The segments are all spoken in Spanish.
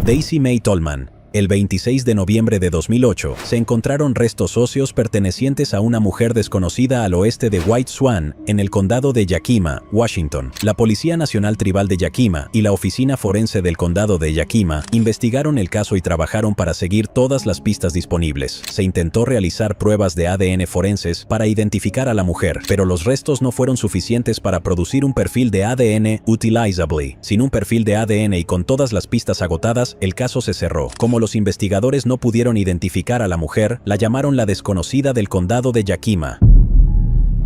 Daisy Mae Tallman. El 26 de noviembre de 2008, se encontraron restos óseos pertenecientes a una mujer desconocida al oeste de White Swan, en el condado de Yakima, Washington. La Policía Nacional Tribal de Yakima y la Oficina Forense del Condado de Yakima investigaron el caso y trabajaron para seguir todas las pistas disponibles. Se intentó realizar pruebas de ADN forenses para identificar a la mujer, pero los restos no fueron suficientes para producir un perfil de ADN utilizable. Sin un perfil de ADN y con todas las pistas agotadas, el caso se cerró. Como los investigadores no pudieron identificar a la mujer, la llamaron la desconocida del condado de Yakima.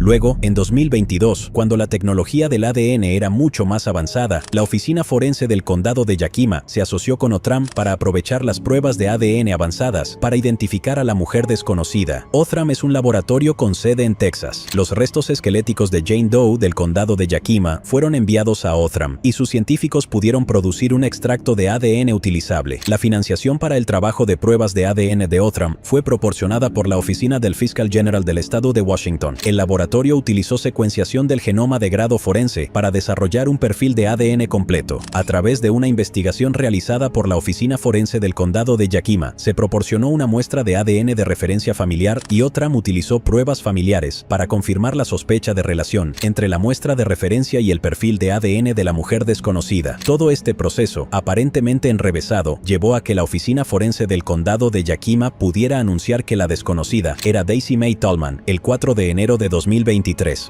Luego, en 2022, cuando la tecnología del ADN era mucho más avanzada, la Oficina Forense del Condado de Yakima se asoció con Othram para aprovechar las pruebas de ADN avanzadas para identificar a la mujer desconocida. Othram es un laboratorio con sede en Texas. Los restos esqueléticos de Jane Doe del Condado de Yakima fueron enviados a Othram, y sus científicos pudieron producir un extracto de ADN utilizable. La financiación para el trabajo de pruebas de ADN de Othram fue proporcionada por la Oficina del Fiscal General del Estado de Washington. El laboratorio utilizó secuenciación del genoma de grado forense para desarrollar un perfil de ADN completo. A través de una investigación realizada por la Oficina Forense del Condado de Yakima, se proporcionó una muestra de ADN de referencia familiar y Othram utilizó pruebas familiares para confirmar la sospecha de relación entre la muestra de referencia y el perfil de ADN de la mujer desconocida. Todo este proceso, aparentemente enrevesado, llevó a que la Oficina Forense del Condado de Yakima pudiera anunciar que la desconocida era Daisy Mae Tallman el 4 de enero de 2023.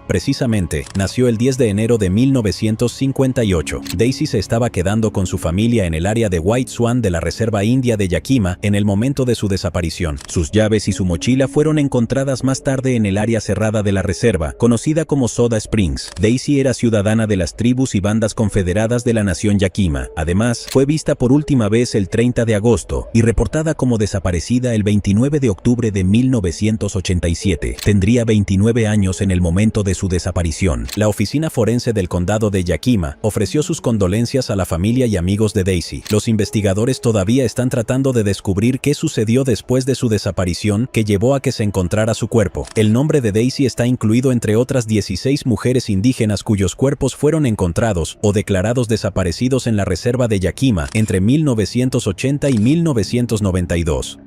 Precisamente, nació el 10 de enero de 1958. Daisy se estaba quedando con su familia en el área de White Swan de la Reserva India de Yakima en el momento de su desaparición. Sus llaves y su mochila fueron encontradas más tarde en el área cerrada de la reserva, conocida como Soda Springs. Daisy era ciudadana de las tribus y bandas confederadas de la nación Yakima. Además, fue vista por última vez el 30 de agosto y reportada como desaparecida el 29 de octubre de 1987. Tendría 29 años en el momento de su desaparición. La Oficina Forense del Condado de Yakima ofreció sus condolencias a la familia y amigos de Daisy. Los investigadores todavía están tratando de descubrir qué sucedió después de su desaparición que llevó a que se encontrara su cuerpo. El nombre de Daisy está incluido entre otras 16 mujeres indígenas cuyos cuerpos fueron encontrados o declarados desaparecidos en la reserva de Yakima entre 1980 y 1992.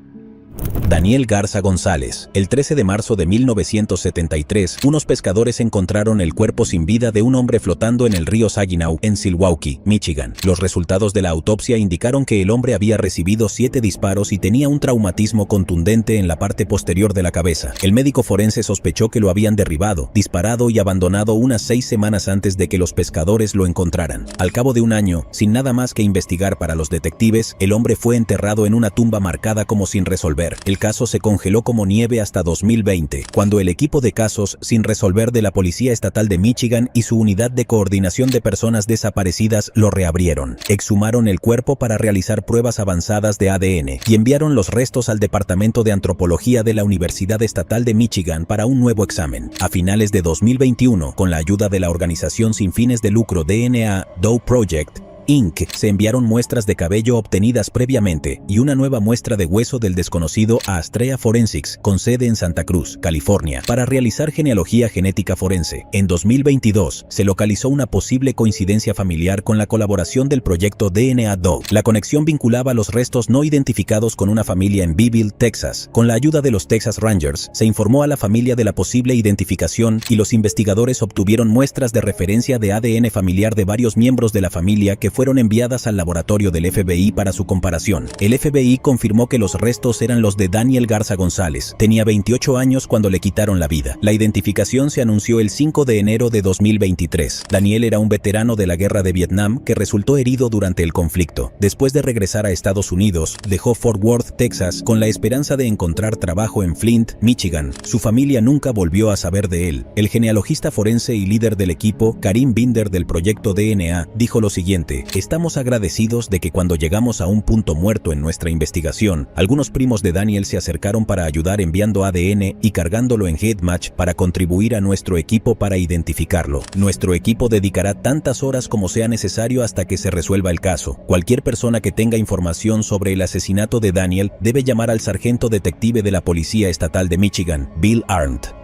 Daniel Garza González. El 13 de marzo de 1973, unos pescadores encontraron el cuerpo sin vida de un hombre flotando en el río Saginaw, en Milwaukee, Michigan. Los resultados de la autopsia indicaron que el hombre había recibido 7 disparos y tenía un traumatismo contundente en la parte posterior de la cabeza. El médico forense sospechó que lo habían derribado, disparado y abandonado unas 6 semanas antes de que los pescadores lo encontraran. Al cabo de un año, sin nada más que investigar para los detectives, el hombre fue enterrado en una tumba marcada como sin resolver. El caso se congeló como nieve hasta 2020, cuando el equipo de casos sin resolver de la Policía Estatal de Michigan y su Unidad de Coordinación de Personas Desaparecidas lo reabrieron. Exhumaron el cuerpo para realizar pruebas avanzadas de ADN y enviaron los restos al Departamento de Antropología de la Universidad Estatal de Michigan para un nuevo examen. A finales de 2021, con la ayuda de la organización sin fines de lucro DNA Doe Project, Inc., se enviaron muestras de cabello obtenidas previamente y una nueva muestra de hueso del desconocido a Astrea Forensics, con sede en Santa Cruz, California, para realizar genealogía genética forense. En 2022, se localizó una posible coincidencia familiar con la colaboración del proyecto DNA Doe. La conexión vinculaba los restos no identificados con una familia en Beeville, Texas. Con la ayuda de los Texas Rangers, se informó a la familia de la posible identificación y los investigadores obtuvieron muestras de referencia de ADN familiar de varios miembros de la familia que fueron enviadas al laboratorio del FBI para su comparación. El FBI confirmó que los restos eran los de Daniel Garza González. Tenía 28 años cuando le quitaron la vida. La identificación se anunció el 5 de enero de 2023. Daniel era un veterano de la guerra de Vietnam que resultó herido durante el conflicto. Después de regresar a Estados Unidos, dejó Fort Worth, Texas, con la esperanza de encontrar trabajo en Flint, Michigan. Su familia nunca volvió a saber de él. El genealogista forense y líder del equipo, Karim Binder del proyecto DNA, dijo lo siguiente: estamos agradecidos de que cuando llegamos a un punto muerto en nuestra investigación, algunos primos de Daniel se acercaron para ayudar enviando ADN y cargándolo en HeadMatch para contribuir a nuestro equipo para identificarlo. Nuestro equipo dedicará tantas horas como sea necesario hasta que se resuelva el caso. Cualquier persona que tenga información sobre el asesinato de Daniel debe llamar al sargento detective de la Policía Estatal de Michigan, Bill Arndt.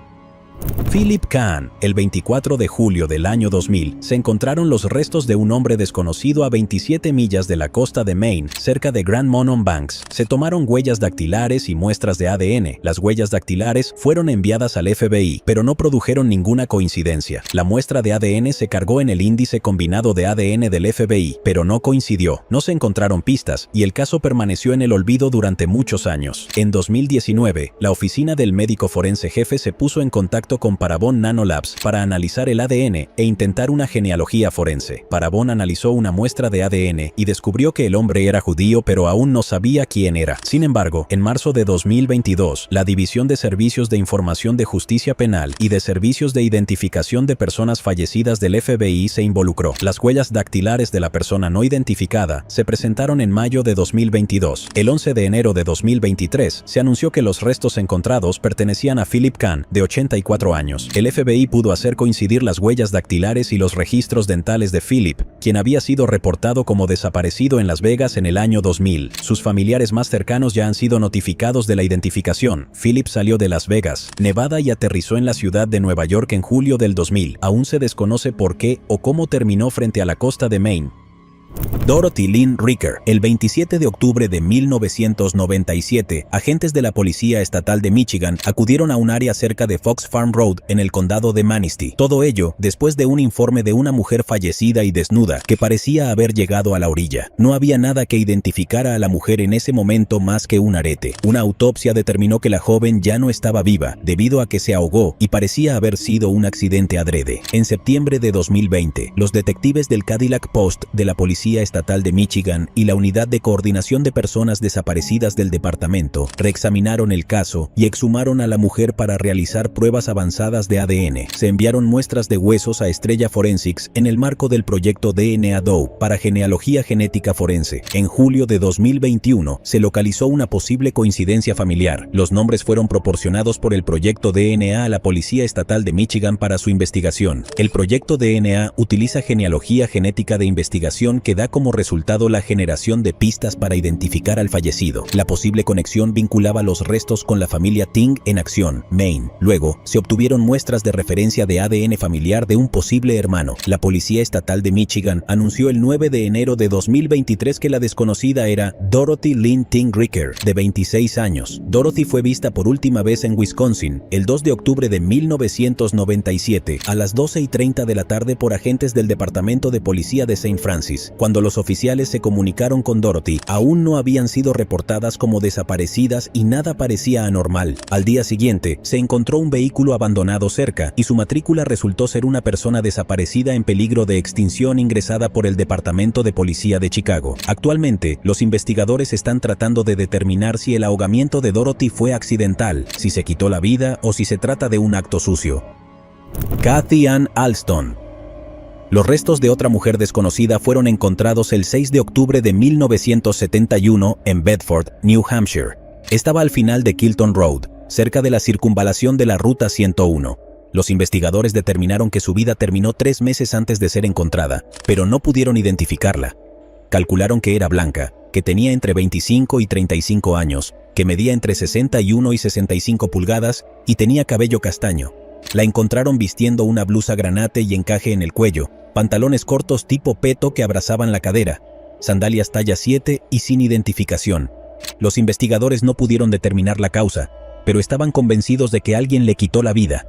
Philip Kahn. El 24 de julio del año 2000, se encontraron los restos de un hombre desconocido a 27 millas de la costa de Maine, cerca de Grand Monon Banks. Se tomaron huellas dactilares y muestras de ADN. Las huellas dactilares fueron enviadas al FBI, pero no produjeron ninguna coincidencia. La muestra de ADN se cargó en el índice combinado de ADN del FBI, pero no coincidió. No se encontraron pistas, y el caso permaneció en el olvido durante muchos años. En 2019, la oficina del médico forense jefe se puso en contacto con Parabon Nanolabs para analizar el ADN e intentar una genealogía forense. Parabon analizó una muestra de ADN y descubrió que el hombre era judío, pero aún no sabía quién era. Sin embargo, en marzo de 2022, la División de Servicios de Información de Justicia Penal y de Servicios de Identificación de Personas Fallecidas del FBI se involucró. Las huellas dactilares de la persona no identificada se presentaron en mayo de 2022. El 11 de enero de 2023, se anunció que los restos encontrados pertenecían a Philip Kahn, de 84 años. El FBI pudo hacer coincidir las huellas dactilares y los registros dentales de Philip, quien había sido reportado como desaparecido en Las Vegas en el año 2000. Sus familiares más cercanos ya han sido notificados de la identificación. Philip salió de Las Vegas, Nevada, y aterrizó en la ciudad de Nueva York en julio del 2000. Aún se desconoce por qué o cómo terminó frente a la costa de Maine. Dorothy Lynn Ricker. El 27 de octubre de 1997, agentes de la Policía Estatal de Michigan acudieron a un área cerca de Fox Farm Road en el condado de Manistee. Todo ello después de un informe de una mujer fallecida y desnuda que parecía haber llegado a la orilla. No había nada que identificara a la mujer en ese momento más que un arete. Una autopsia determinó que la joven ya no estaba viva debido a que se ahogó y parecía haber sido un accidente adrede. En septiembre de 2020, los detectives del Cadillac Post de la Policía Estatal de Michigan y la Unidad de Coordinación de Personas Desaparecidas del departamento reexaminaron el caso y exhumaron a la mujer para realizar pruebas avanzadas de ADN. Se enviaron muestras de huesos a Estrella Forensics en el marco del proyecto DNA Doe para genealogía genética forense. En julio de 2021 se localizó una posible coincidencia familiar. Los nombres fueron proporcionados por el proyecto DNA a la Policía Estatal de Michigan para su investigación. El proyecto DNA utiliza genealogía genética de investigación que da como resultado la generación de pistas para identificar al fallecido. La posible conexión vinculaba los restos con la familia Ting en Acción, Maine. Luego, se obtuvieron muestras de referencia de ADN familiar de un posible hermano. La Policía Estatal de Michigan anunció el 9 de enero de 2023 que la desconocida era Dorothy Lynn Ting Ricker, de 26 años. Dorothy fue vista por última vez en Wisconsin el 2 de octubre de 1997 a las 12:30 de la tarde por agentes del Departamento de Policía de St. Francis. Cuando los oficiales se comunicaron con Dorothy, aún no habían sido reportadas como desaparecidas y nada parecía anormal. Al día siguiente, se encontró un vehículo abandonado cerca y su matrícula resultó ser una persona desaparecida en peligro de extinción ingresada por el Departamento de Policía de Chicago. Actualmente, los investigadores están tratando de determinar si el ahogamiento de Dorothy fue accidental, si se quitó la vida o si se trata de un acto sucio. Kathy Ann Alston. Los restos de otra mujer desconocida fueron encontrados el 6 de octubre de 1971 en Bedford, New Hampshire. Estaba al final de Kilton Road, cerca de la circunvalación de la Ruta 101. Los investigadores determinaron que su vida terminó 3 meses antes de ser encontrada, pero no pudieron identificarla. Calcularon que era blanca, que tenía entre 25 y 35 años, que medía entre 61 y 65 pulgadas y tenía cabello castaño. La encontraron vistiendo una blusa granate y encaje en el cuello, pantalones cortos tipo peto que abrazaban la cadera, sandalias talla 7 y sin identificación. Los investigadores no pudieron determinar la causa, pero estaban convencidos de que alguien le quitó la vida.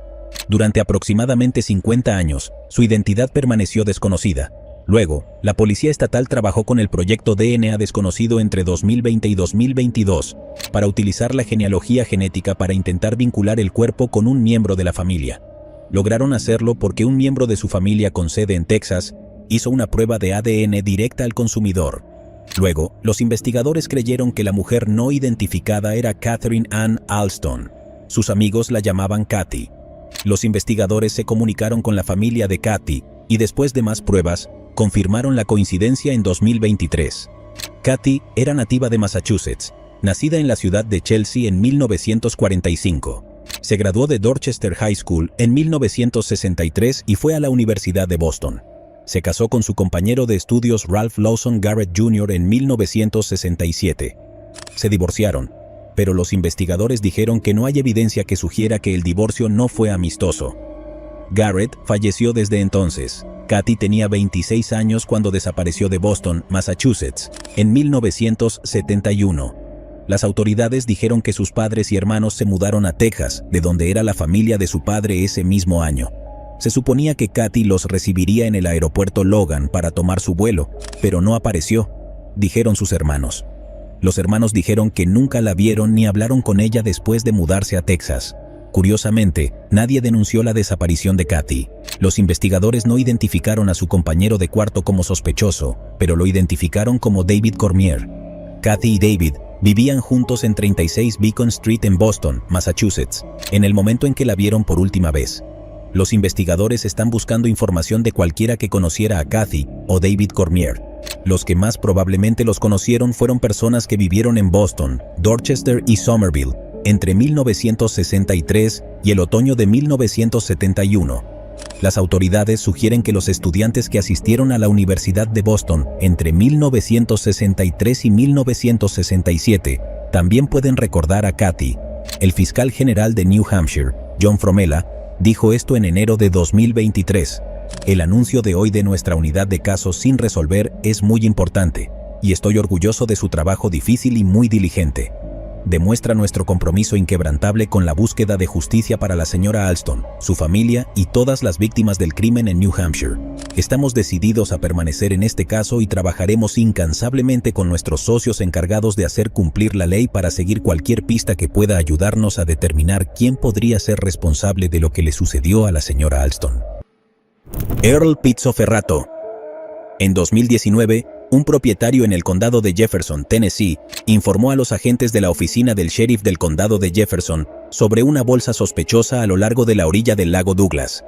Durante aproximadamente 50 años, su identidad permaneció desconocida. Luego, la Policía Estatal trabajó con el proyecto DNA desconocido entre 2020 y 2022 para utilizar la genealogía genética para intentar vincular el cuerpo con un miembro de la familia. Lograron hacerlo porque un miembro de su familia con sede en Texas hizo una prueba de ADN directa al consumidor. Luego, los investigadores creyeron que la mujer no identificada era Catherine Ann Alston. Sus amigos la llamaban Kathy. Los investigadores se comunicaron con la familia de Kathy y después de más pruebas, confirmaron la coincidencia en 2023. Kathy era nativa de Massachusetts, nacida en la ciudad de Chelsea en 1945. Se graduó de Dorchester High School en 1963 y fue a la Universidad de Boston. Se casó con su compañero de estudios Ralph Lawson Garrett Jr. en 1967. Se divorciaron, pero los investigadores dijeron que no hay evidencia que sugiera que el divorcio no fue amistoso. Garrett falleció desde entonces. Kathy tenía 26 años cuando desapareció de Boston, Massachusetts, en 1971. Las autoridades dijeron que sus padres y hermanos se mudaron a Texas, de donde era la familia de su padre ese mismo año. Se suponía que Kathy los recibiría en el aeropuerto Logan para tomar su vuelo, pero no apareció, dijeron sus hermanos. Los hermanos dijeron que nunca la vieron ni hablaron con ella después de mudarse a Texas. Curiosamente, nadie denunció la desaparición de Kathy. Los investigadores no identificaron a su compañero de cuarto como sospechoso, pero lo identificaron como David Cormier. Kathy y David vivían juntos en 36 Beacon Street en Boston, Massachusetts, en el momento en que la vieron por última vez. Los investigadores están buscando información de cualquiera que conociera a Kathy o David Cormier. Los que más probablemente los conocieron fueron personas que vivieron en Boston, Dorchester y Somerville entre 1963 y el otoño de 1971. Las autoridades sugieren que los estudiantes que asistieron a la Universidad de Boston entre 1963 y 1967 también pueden recordar a Kathy. El fiscal general de New Hampshire, John Fromella, dijo esto en enero de 2023. El anuncio de hoy de nuestra unidad de casos sin resolver es muy importante, y estoy orgulloso de su trabajo difícil y muy diligente. Demuestra nuestro compromiso inquebrantable con la búsqueda de justicia para la señora Alston, su familia y todas las víctimas del crimen en New Hampshire. Estamos decididos a permanecer en este caso y trabajaremos incansablemente con nuestros socios encargados de hacer cumplir la ley para seguir cualquier pista que pueda ayudarnos a determinar quién podría ser responsable de lo que le sucedió a la señora Alston. Earl Pizzoferrato. En 2019, un propietario en el condado de Jefferson, Tennessee, informó a los agentes de la oficina del sheriff del condado de Jefferson sobre una bolsa sospechosa a lo largo de la orilla del lago Douglas.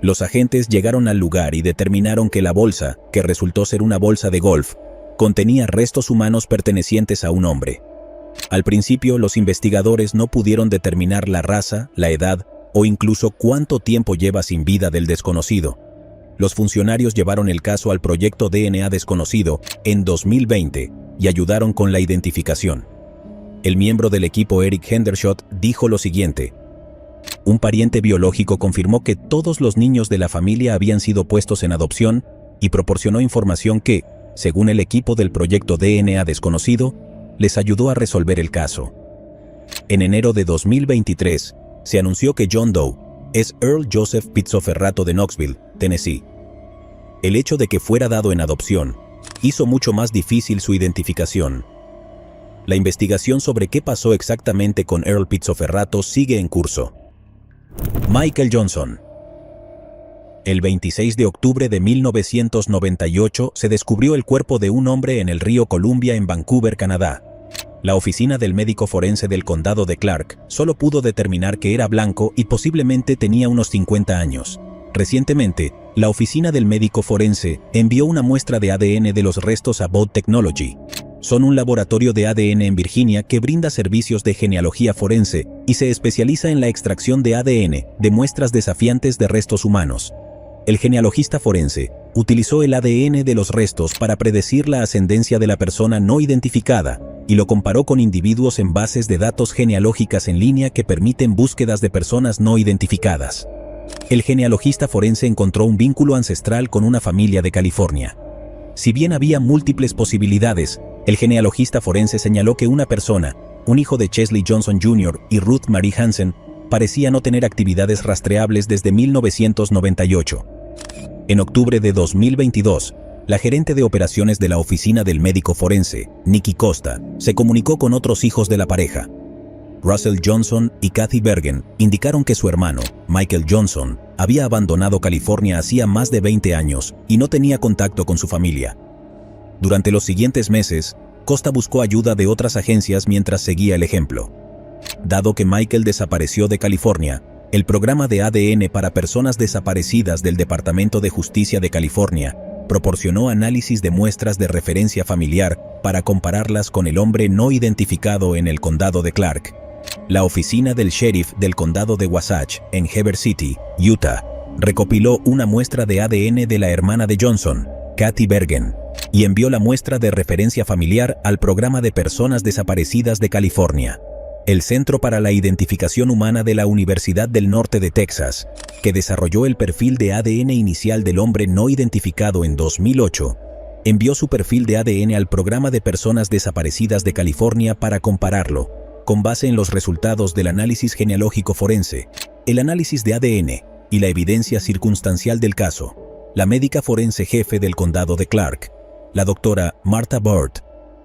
Los agentes llegaron al lugar y determinaron que la bolsa, que resultó ser una bolsa de golf, contenía restos humanos pertenecientes a un hombre. Al principio, los investigadores no pudieron determinar la raza, la edad o incluso cuánto tiempo lleva sin vida del desconocido. Los funcionarios llevaron el caso al proyecto DNA desconocido en 2020 y ayudaron con la identificación. El miembro del equipo Eric Hendershot dijo lo siguiente: un pariente biológico confirmó que todos los niños de la familia habían sido puestos en adopción y proporcionó información que, según el equipo del proyecto DNA desconocido, les ayudó a resolver el caso. En enero de 2023, se anunció que John Doe es Earl Joseph Pizzoferrato de Knoxville, Tennessee. El hecho de que fuera dado en adopción hizo mucho más difícil su identificación. La investigación sobre qué pasó exactamente con Earl Pizzoferrato sigue en curso. Michael Johnson. El 26 de octubre de 1998 se descubrió el cuerpo de un hombre en el río Columbia en Vancouver, Canadá. La oficina del médico forense del condado de Clark solo pudo determinar que era blanco y posiblemente tenía unos 50 años. Recientemente, la oficina del médico forense envió una muestra de ADN de los restos a Bode Technology. Son un laboratorio de ADN en Virginia que brinda servicios de genealogía forense y se especializa en la extracción de ADN de muestras desafiantes de restos humanos. El genealogista forense utilizó el ADN de los restos para predecir la ascendencia de la persona no identificada y lo comparó con individuos en bases de datos genealógicas en línea que permiten búsquedas de personas no identificadas. El genealogista forense encontró un vínculo ancestral con una familia de California. Si bien había múltiples posibilidades, el genealogista forense señaló que una persona, un hijo de Chesley Johnson Jr. y Ruth Marie Hansen, parecía no tener actividades rastreables desde 1998. En octubre de 2022, la gerente de operaciones de la oficina del médico forense, Nikki Costa, se comunicó con otros hijos de la pareja. Russell Johnson y Kathy Bergen indicaron que su hermano, Michael Johnson, había abandonado California hacía más de 20 años y no tenía contacto con su familia. Durante los siguientes meses, Costa buscó ayuda de otras agencias mientras seguía el ejemplo. Dado que Michael desapareció de California, el programa de ADN para personas desaparecidas del Departamento de Justicia de California proporcionó análisis de muestras de referencia familiar para compararlas con el hombre no identificado en el condado de Clark. La oficina del sheriff del condado de Wasatch, en Heber City, Utah, recopiló una muestra de ADN de la hermana de Johnson, Kathy Bergen. y envió la muestra de referencia familiar al Programa de Personas Desaparecidas de California, el Centro para la Identificación Humana de la Universidad del Norte de Texas, que desarrolló el perfil de ADN inicial del hombre no identificado en 2008, envió su perfil de ADN al Programa de Personas Desaparecidas de California para compararlo, con base en los resultados del análisis genealógico forense, el análisis de ADN y la evidencia circunstancial del caso. La médica forense jefe del condado de Clark, la doctora Martha Burt,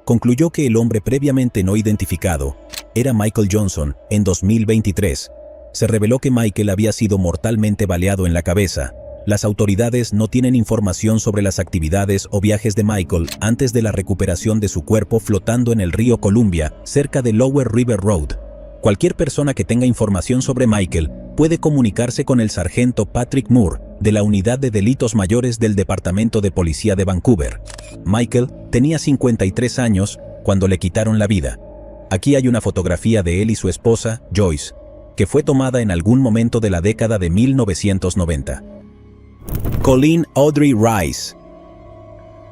concluyó que el hombre previamente no identificado era Michael Johnson. En 2023, se reveló que Michael había sido mortalmente baleado en la cabeza. Las autoridades no tienen información sobre las actividades o viajes de Michael antes de la recuperación de su cuerpo flotando en el río Columbia, cerca de Lower River Road. Cualquier persona que tenga información sobre Michael puede comunicarse con el sargento Patrick Moore, de la Unidad de Delitos Mayores del Departamento de Policía de Vancouver. Michael tenía 53 años cuando le quitaron la vida. Aquí hay una fotografía de él y su esposa, Joyce, que fue tomada en algún momento de la década de 1990. Colleen Audrey Rice.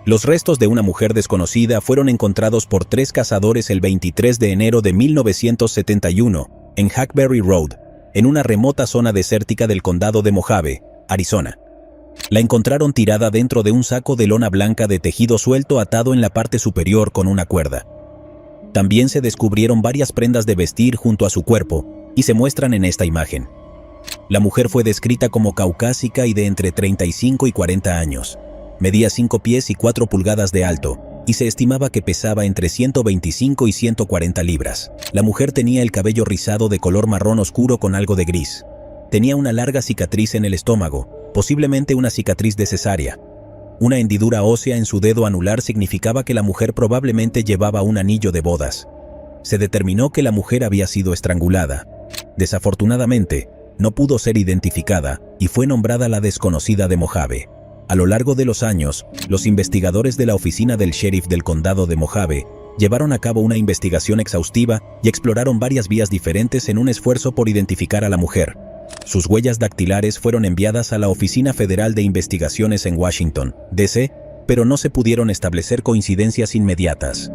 Los restos de una mujer desconocida fueron encontrados por 3 cazadores el 23 de enero de 1971 en Hackberry Road, en una remota zona desértica del condado de Mojave, Arizona. La encontraron tirada dentro de un saco de lona blanca de tejido suelto atado en la parte superior con una cuerda. También se descubrieron varias prendas de vestir junto a su cuerpo y se muestran en esta imagen. La mujer fue descrita como caucásica y de entre 35 y 40 años. Medía 5 pies y 4 pulgadas de alto y se estimaba que pesaba entre 125 y 140 libras. La mujer tenía el cabello rizado de color marrón oscuro con algo de gris. Tenía una larga cicatriz en el estómago, posiblemente una cicatriz de cesárea. Una hendidura ósea en su dedo anular significaba que la mujer probablemente llevaba un anillo de bodas. Se determinó que la mujer había sido estrangulada. Desafortunadamente, no pudo ser identificada y fue nombrada la desconocida de Mojave. A lo largo de los años, los investigadores de la oficina del sheriff del condado de Mojave llevaron a cabo una investigación exhaustiva y exploraron varias vías diferentes en un esfuerzo por identificar a la mujer. Sus huellas dactilares fueron enviadas a la Oficina Federal de Investigaciones en Washington, D.C., pero no se pudieron establecer coincidencias inmediatas.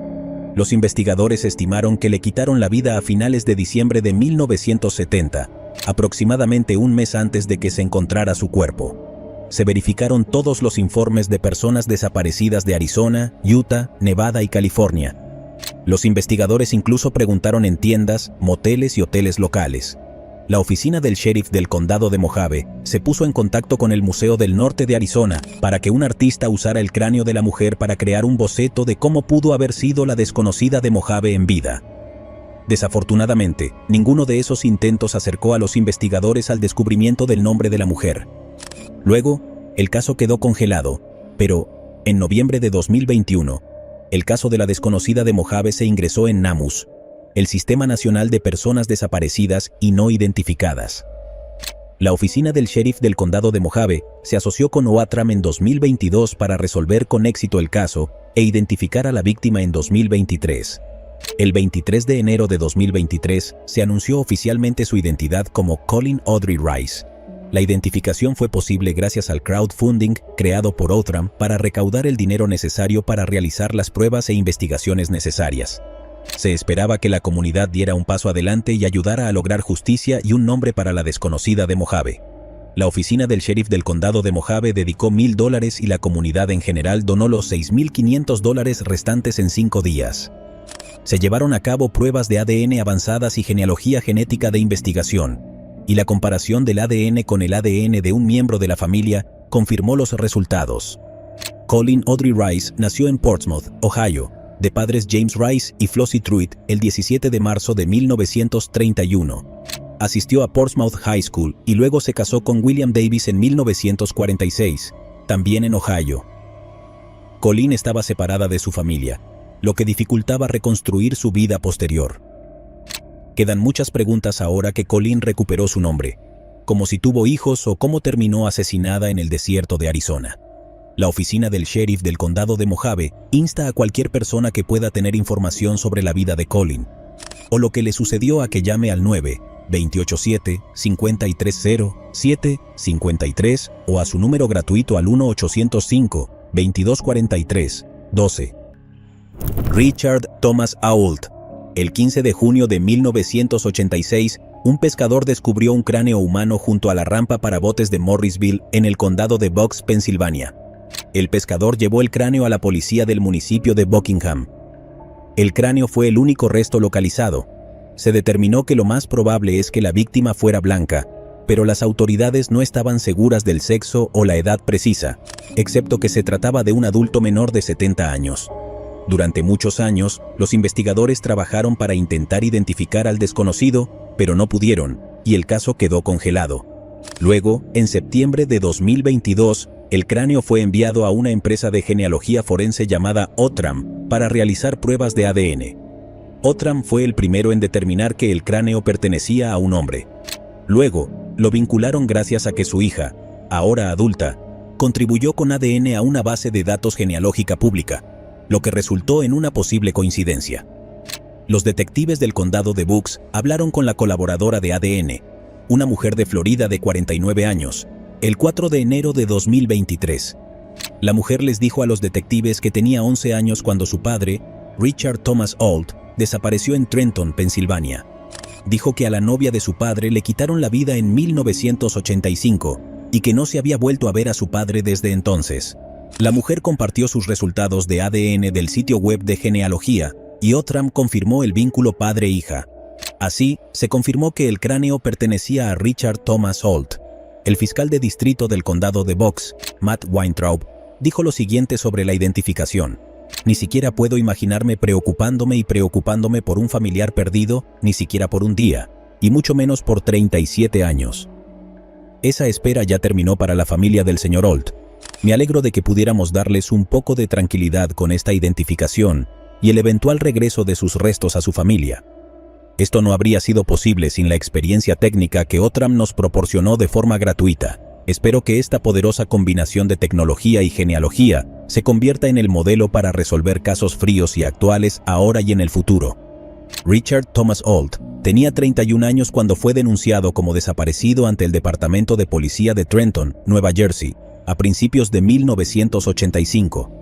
Los investigadores estimaron que le quitaron la vida a finales de diciembre de 1970, aproximadamente un mes antes de que se encontrara su cuerpo. Se verificaron todos los informes de personas desaparecidas de Arizona, Utah, Nevada y California. Los investigadores incluso preguntaron en tiendas, moteles y hoteles locales. La oficina del sheriff del condado de Mojave se puso en contacto con el Museo del Norte de Arizona para que un artista usara el cráneo de la mujer para crear un boceto de cómo pudo haber sido la desconocida de Mojave en vida. Desafortunadamente, ninguno de esos intentos acercó a los investigadores al descubrimiento del nombre de la mujer. Luego, el caso quedó congelado, pero, en noviembre de 2021, el caso de la desconocida de Mojave se ingresó en NAMUS, el Sistema Nacional de Personas Desaparecidas y No Identificadas. La oficina del sheriff del condado de Mojave se asoció con OATRAM en 2022 para resolver con éxito el caso e identificar a la víctima en 2023. El 23 de enero de 2023 se anunció oficialmente su identidad como Colleen Audrey Rice. La identificación fue posible gracias al crowdfunding creado por OATRAM para recaudar el dinero necesario para realizar las pruebas e investigaciones necesarias. Se esperaba que la comunidad diera un paso adelante y ayudara a lograr justicia y un nombre para la desconocida de Mojave. La oficina del sheriff del condado de Mojave dedicó $1,000 y la comunidad en general donó los $6,500 restantes en 5 días. Se llevaron a cabo pruebas de ADN avanzadas y genealogía genética de investigación, y la comparación del ADN con el ADN de un miembro de la familia confirmó los resultados. Colleen Audrey Rice nació en Portsmouth, Ohio, de padres James Rice y Flossie Truitt, el 17 de marzo de 1931. Asistió a Portsmouth High School y luego se casó con William Davis en 1946, también en Ohio. Colleen estaba separada de su familia, lo que dificultaba reconstruir su vida posterior. Quedan muchas preguntas ahora que Colleen recuperó su nombre, como si tuvo hijos o cómo terminó asesinada en el desierto de Arizona. La oficina del sheriff del condado de Mojave insta a cualquier persona que pueda tener información sobre la vida de Colleen, o lo que le sucedió a que llame al 9-287-530-753 o a su número gratuito al 1-805-2243 12. Richard Thomas Ault. El 15 de junio de 1986, un pescador descubrió un cráneo humano junto a la rampa para botes de Morrisville, en el condado de Bucks, Pensilvania. El pescador llevó el cráneo a la policía del municipio de Buckingham. El cráneo fue el único resto localizado. Se determinó que lo más probable es que la víctima fuera blanca, pero las autoridades no estaban seguras del sexo o la edad precisa, excepto que se trataba de un adulto menor de 70 años. Durante muchos años, los investigadores trabajaron para intentar identificar al desconocido, pero no pudieron, y el caso quedó congelado. Luego, en septiembre de 2022, el cráneo fue enviado a una empresa de genealogía forense llamada Outram para realizar pruebas de ADN. Outram fue el primero en determinar que el cráneo pertenecía a un hombre. Luego, lo vincularon gracias a que su hija, ahora adulta, contribuyó con ADN a una base de datos genealógica pública, lo que resultó en una posible coincidencia. Los detectives del condado de Bucks hablaron con la colaboradora de ADN, una mujer de Florida de 49 años, el 4 de enero de 2023. La mujer les dijo a los detectives que tenía 11 años cuando su padre, Richard Thomas Ault, desapareció en Trenton, Pensilvania. Dijo que a la novia de su padre le quitaron la vida en 1985 y que no se había vuelto a ver a su padre desde entonces. La mujer compartió sus resultados de ADN del sitio web de genealogía y Outram confirmó el vínculo padre-hija. Así, se confirmó que el cráneo pertenecía a Richard Thomas Ault. El fiscal de distrito del condado de Bucks, Matt Weintraub, dijo lo siguiente sobre la identificación: "Ni siquiera puedo imaginarme preocupándome por un familiar perdido, ni siquiera por un día, y mucho menos por 37 años. Esa espera ya terminó para la familia del señor Ault. Me alegro de que pudiéramos darles un poco de tranquilidad con esta identificación y el eventual regreso de sus restos a su familia. Esto no habría sido posible sin la experiencia técnica que Outram nos proporcionó de forma gratuita. Espero que esta poderosa combinación de tecnología y genealogía se convierta en el modelo para resolver casos fríos y actuales ahora y en el futuro". Richard Thomas Ault tenía 31 años cuando fue denunciado como desaparecido ante el Departamento de Policía de Trenton, Nueva Jersey, a principios de 1985.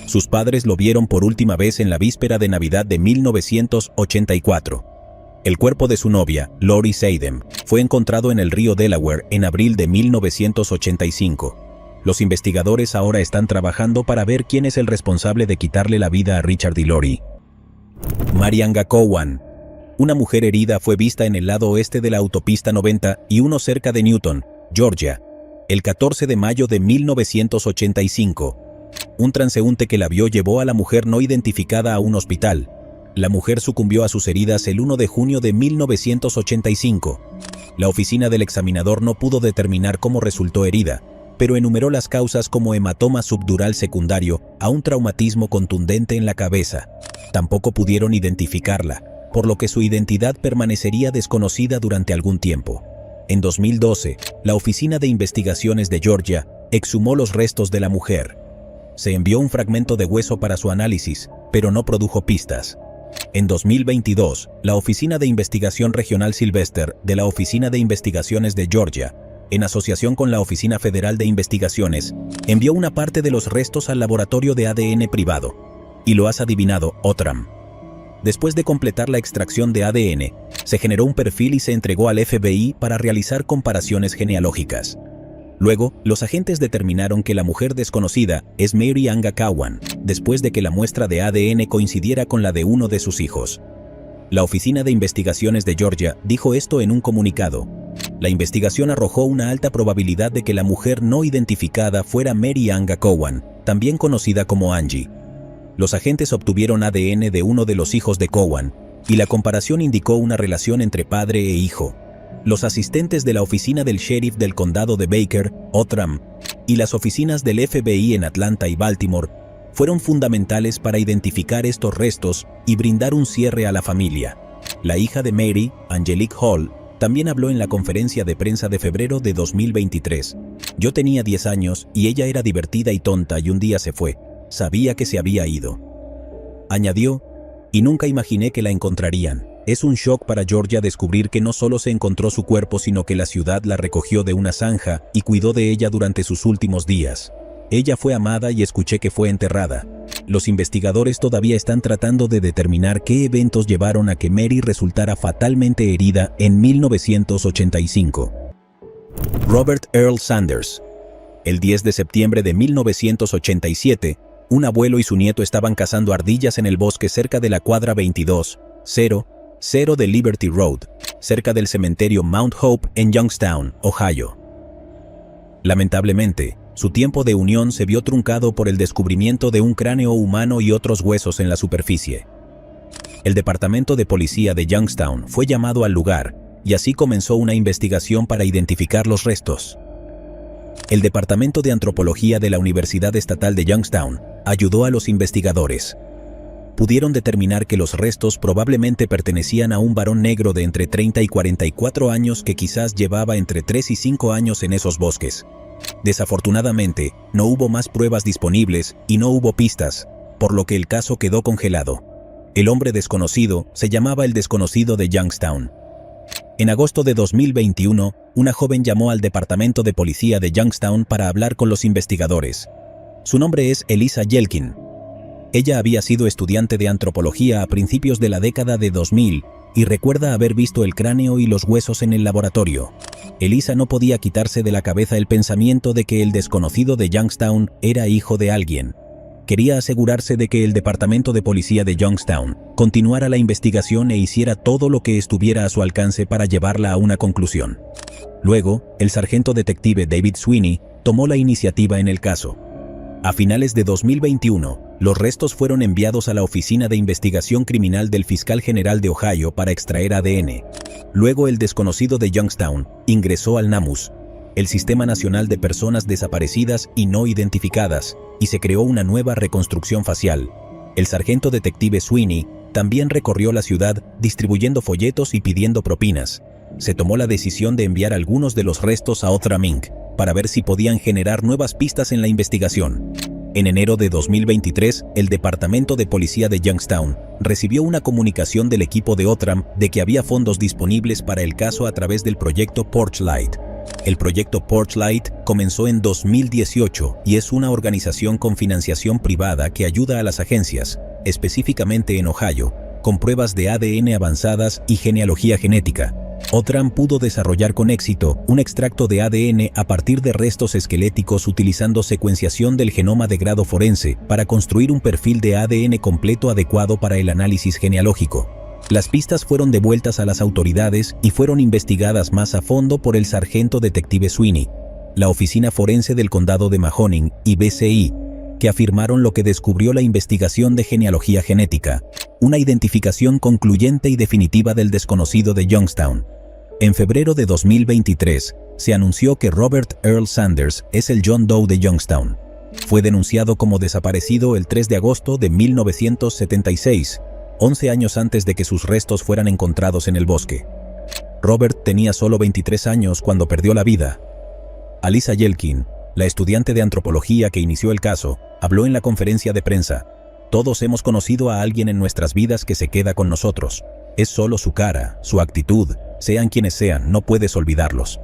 Sus padres lo vieron por última vez en la víspera de Navidad de 1984. El cuerpo de su novia, Lori Seidem, fue encontrado en el río Delaware en abril de 1985. Los investigadores ahora están trabajando para ver quién es el responsable de quitarle la vida a Richard y Lori. Mary Anga Cowan. Una mujer herida fue vista en el lado oeste de la autopista 90 y uno cerca de Newton, Georgia, el 14 de mayo de 1985. Un transeúnte que la vio llevó a la mujer no identificada a un hospital. La mujer sucumbió a sus heridas el 1 de junio de 1985. La oficina del examinador no pudo determinar cómo resultó herida, pero enumeró las causas como hematoma subdural secundario a un traumatismo contundente en la cabeza. Tampoco pudieron identificarla, por lo que su identidad permanecería desconocida durante algún tiempo. En 2012, la Oficina de Investigaciones de Georgia exhumó los restos de la mujer. Se envió un fragmento de hueso para su análisis, pero no produjo pistas. En 2022, la Oficina de Investigación Regional Sylvester de la Oficina de Investigaciones de Georgia, en asociación con la Oficina Federal de Investigaciones, envió una parte de los restos al laboratorio de ADN privado. Y lo has adivinado, Outram. Después de completar la extracción de ADN, se generó un perfil y se entregó al FBI para realizar comparaciones genealógicas. Luego, los agentes determinaron que la mujer desconocida es Mary Anga Cowan, después de que la muestra de ADN coincidiera con la de uno de sus hijos. La Oficina de Investigaciones de Georgia dijo esto en un comunicado. La investigación arrojó una alta probabilidad de que la mujer no identificada fuera Mary Anga Cowan, también conocida como Angie. Los agentes obtuvieron ADN de uno de los hijos de Cowan, y la comparación indicó una relación entre padre e hijo. Los asistentes de la oficina del sheriff del condado de Baker, Outram, y las oficinas del FBI en Atlanta y Baltimore fueron fundamentales para identificar estos restos y brindar un cierre a la familia. La hija de Mary, Angelique Hall, también habló en la conferencia de prensa de febrero de 2023. "Yo tenía 10 años y ella era divertida y tonta y un día se fue. Sabía que se había ido". Añadió, "Y nunca imaginé que la encontrarían. Es un shock para Georgia descubrir que no solo se encontró su cuerpo, sino que la ciudad la recogió de una zanja y cuidó de ella durante sus últimos días". Ella fue amada y escuché que fue enterrada. Los investigadores todavía están tratando de determinar qué eventos llevaron a que Mary resultara fatalmente herida en 1985. Robert Earl Sanders. El 10 de septiembre de 1987, un abuelo y su nieto estaban cazando ardillas en el bosque cerca de la cuadra 2200 de Liberty Road, cerca del cementerio Mount Hope en Youngstown, Ohio. Lamentablemente, su tiempo de unión se vio truncado por el descubrimiento de un cráneo humano y otros huesos en la superficie. El departamento de policía de Youngstown fue llamado al lugar y así comenzó una investigación para identificar los restos. El Departamento de Antropología de la Universidad Estatal de Youngstown ayudó a los investigadores. Pudieron determinar que los restos probablemente pertenecían a un varón negro de entre 30 y 44 años que quizás llevaba entre 3 y 5 años en esos bosques. Desafortunadamente, no hubo más pruebas disponibles y no hubo pistas, por lo que el caso quedó congelado. El hombre desconocido se llamaba el desconocido de Youngstown. En agosto de 2021, una joven llamó al departamento de policía de Youngstown para hablar con los investigadores. Su nombre es Elisa Yelkin. Ella había sido estudiante de antropología a principios de la década de 2000 y recuerda haber visto el cráneo y los huesos en el laboratorio. Elisa no podía quitarse de la cabeza el pensamiento de que el desconocido de Youngstown era hijo de alguien. Quería asegurarse de que el departamento de policía de Youngstown continuara la investigación e hiciera todo lo que estuviera a su alcance para llevarla a una conclusión. Luego, el sargento detective David Sweeney tomó la iniciativa en el caso. A finales de 2021, los restos fueron enviados a la Oficina de Investigación Criminal del Fiscal General de Ohio para extraer ADN. Luego el desconocido de Youngstown ingresó al NAMUS, el Sistema Nacional de Personas Desaparecidas y No Identificadas, y se creó una nueva reconstrucción facial. El sargento detective Sweeney también recorrió la ciudad distribuyendo folletos y pidiendo propinas. Se tomó la decisión de enviar algunos de los restos a Outram Inc. para ver si podían generar nuevas pistas en la investigación. En enero de 2023, el Departamento de Policía de Youngstown recibió una comunicación del equipo de Outram de que había fondos disponibles para el caso a través del proyecto Porchlight. El proyecto Porchlight comenzó en 2018 y es una organización con financiación privada que ayuda a las agencias, específicamente en Ohio, con pruebas de ADN avanzadas y genealogía genética. Outram pudo desarrollar con éxito un extracto de ADN a partir de restos esqueléticos utilizando secuenciación del genoma de grado forense para construir un perfil de ADN completo adecuado para el análisis genealógico. Las pistas fueron devueltas a las autoridades y fueron investigadas más a fondo por el sargento detective Sweeney, la Oficina Forense del Condado de Mahoning y BCI, que afirmaron lo que descubrió la investigación de genealogía genética, una identificación concluyente y definitiva del desconocido de Youngstown. En febrero de 2023, se anunció que Robert Earl Sanders es el John Doe de Youngstown. Fue denunciado como desaparecido el 3 de agosto de 1976, 11 años antes de que sus restos fueran encontrados en el bosque. Robert tenía solo 23 años cuando perdió la vida. Elisa Yelkin, la estudiante de antropología que inició el caso, habló en la conferencia de prensa. Todos hemos conocido a alguien en nuestras vidas que se queda con nosotros. Es solo su cara, su actitud, sean quienes sean, no puedes olvidarlos.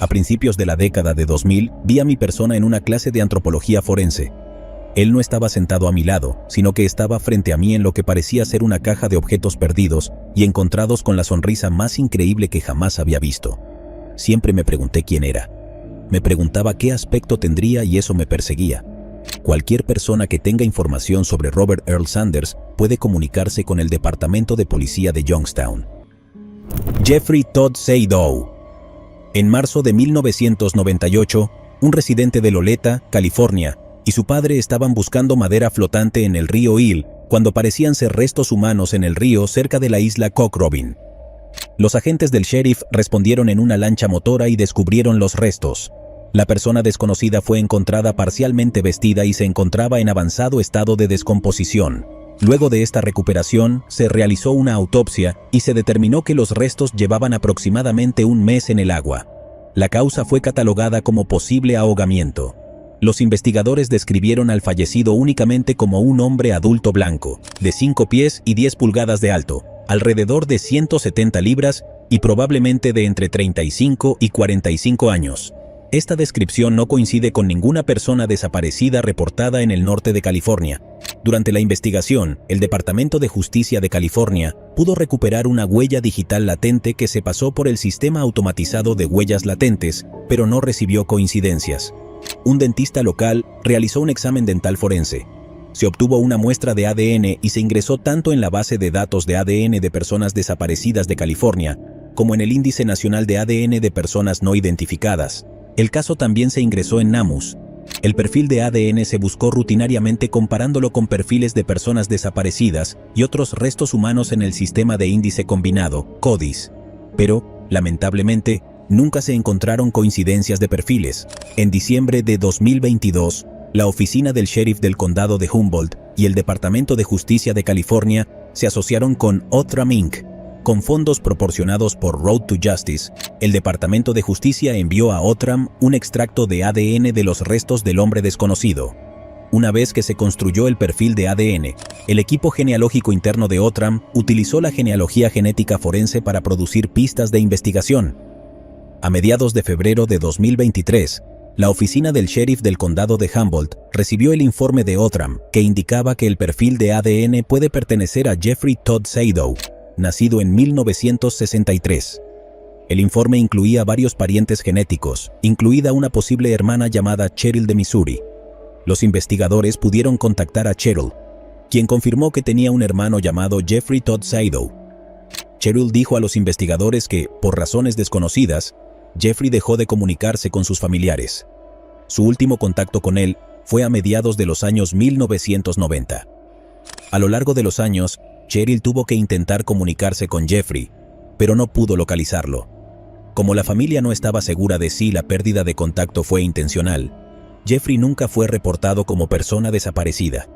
A principios de la década de 2000, vi a mi persona en una clase de antropología forense. Él no estaba sentado a mi lado, sino que estaba frente a mí en lo que parecía ser una caja de objetos perdidos y encontrados con la sonrisa más increíble que jamás había visto. Siempre me pregunté quién era. Me preguntaba qué aspecto tendría y eso me perseguía. Cualquier persona que tenga información sobre Robert Earl Sanders puede comunicarse con el Departamento de Policía de Youngstown. Jeffrey Todd Seydoux. En marzo de 1998, un residente de Loleta, California, y su padre estaban buscando madera flotante en el río Hill cuando parecían ser restos humanos en el río cerca de la isla Cock Robin. Los agentes del sheriff respondieron en una lancha motora y descubrieron los restos. La persona desconocida fue encontrada parcialmente vestida y se encontraba en avanzado estado de descomposición. Luego de esta recuperación, se realizó una autopsia y se determinó que los restos llevaban aproximadamente un mes en el agua. La causa fue catalogada como posible ahogamiento. Los investigadores describieron al fallecido únicamente como un hombre adulto blanco, de 5 pies y 10 pulgadas de alto, alrededor de 170 libras y probablemente de entre 35 y 45 años. Esta descripción no coincide con ninguna persona desaparecida reportada en el norte de California. Durante la investigación, el Departamento de Justicia de California pudo recuperar una huella digital latente que se pasó por el sistema automatizado de huellas latentes, pero no recibió coincidencias. Un dentista local realizó un examen dental forense. Se obtuvo una muestra de ADN y se ingresó tanto en la base de datos de ADN de personas desaparecidas de California, como en el Índice Nacional de ADN de Personas No Identificadas. El caso también se ingresó en NamUs. El perfil de ADN se buscó rutinariamente comparándolo con perfiles de personas desaparecidas y otros restos humanos en el sistema de índice combinado, CODIS. Pero, lamentablemente, nunca se encontraron coincidencias de perfiles. En diciembre de 2022, la oficina del sheriff del condado de Humboldt y el Departamento de Justicia de California se asociaron con Outram Inc. Con fondos proporcionados por Road to Justice, el Departamento de Justicia envió a Outram un extracto de ADN de los restos del hombre desconocido. Una vez que se construyó el perfil de ADN, el equipo genealógico interno de Outram utilizó la genealogía genética forense para producir pistas de investigación. A mediados de febrero de 2023, la oficina del sheriff del condado de Humboldt recibió el informe de Outram que indicaba que el perfil de ADN puede pertenecer a Jeffrey Todd Seydoux, nacido en 1963. El informe incluía varios parientes genéticos, incluida una posible hermana llamada Cheryl de Missouri. Los investigadores pudieron contactar a Cheryl, quien confirmó que tenía un hermano llamado Jeffrey Todd Seydoux. Cheryl dijo a los investigadores que, por razones desconocidas, Jeffrey dejó de comunicarse con sus familiares. Su último contacto con él fue a mediados de los años 1990. A lo largo de los años, Cheryl tuvo que intentar comunicarse con Jeffrey, pero no pudo localizarlo. Como la familia no estaba segura de si la pérdida de contacto fue intencional, Jeffrey nunca fue reportado como persona desaparecida.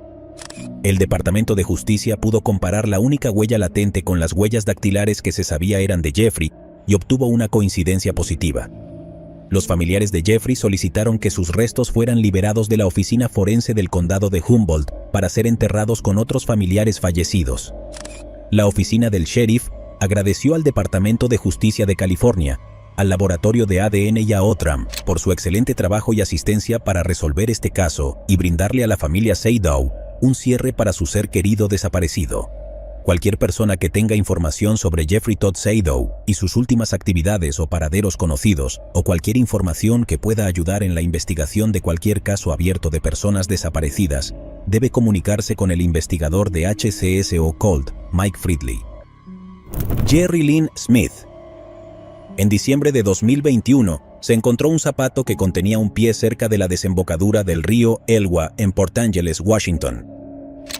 El Departamento de Justicia pudo comparar la única huella latente con las huellas dactilares que se sabía eran de Jeffrey y obtuvo una coincidencia positiva. Los familiares de Jeffrey solicitaron que sus restos fueran liberados de la oficina forense del condado de Humboldt para ser enterrados con otros familiares fallecidos. La oficina del sheriff agradeció al Departamento de Justicia de California, al laboratorio de ADN y a Outram por su excelente trabajo y asistencia para resolver este caso y brindarle a la familia Seydoux un cierre para su ser querido desaparecido. Cualquier persona que tenga información sobre Jeffrey Todd Seydoux y sus últimas actividades o paraderos conocidos, o cualquier información que pueda ayudar en la investigación de cualquier caso abierto de personas desaparecidas, debe comunicarse con el investigador de HCSO Colt, Mike Friedley. Jerry Lynn Smith. En diciembre de 2021, se encontró un zapato que contenía un pie cerca de la desembocadura del río Elwha en Port Angeles, Washington.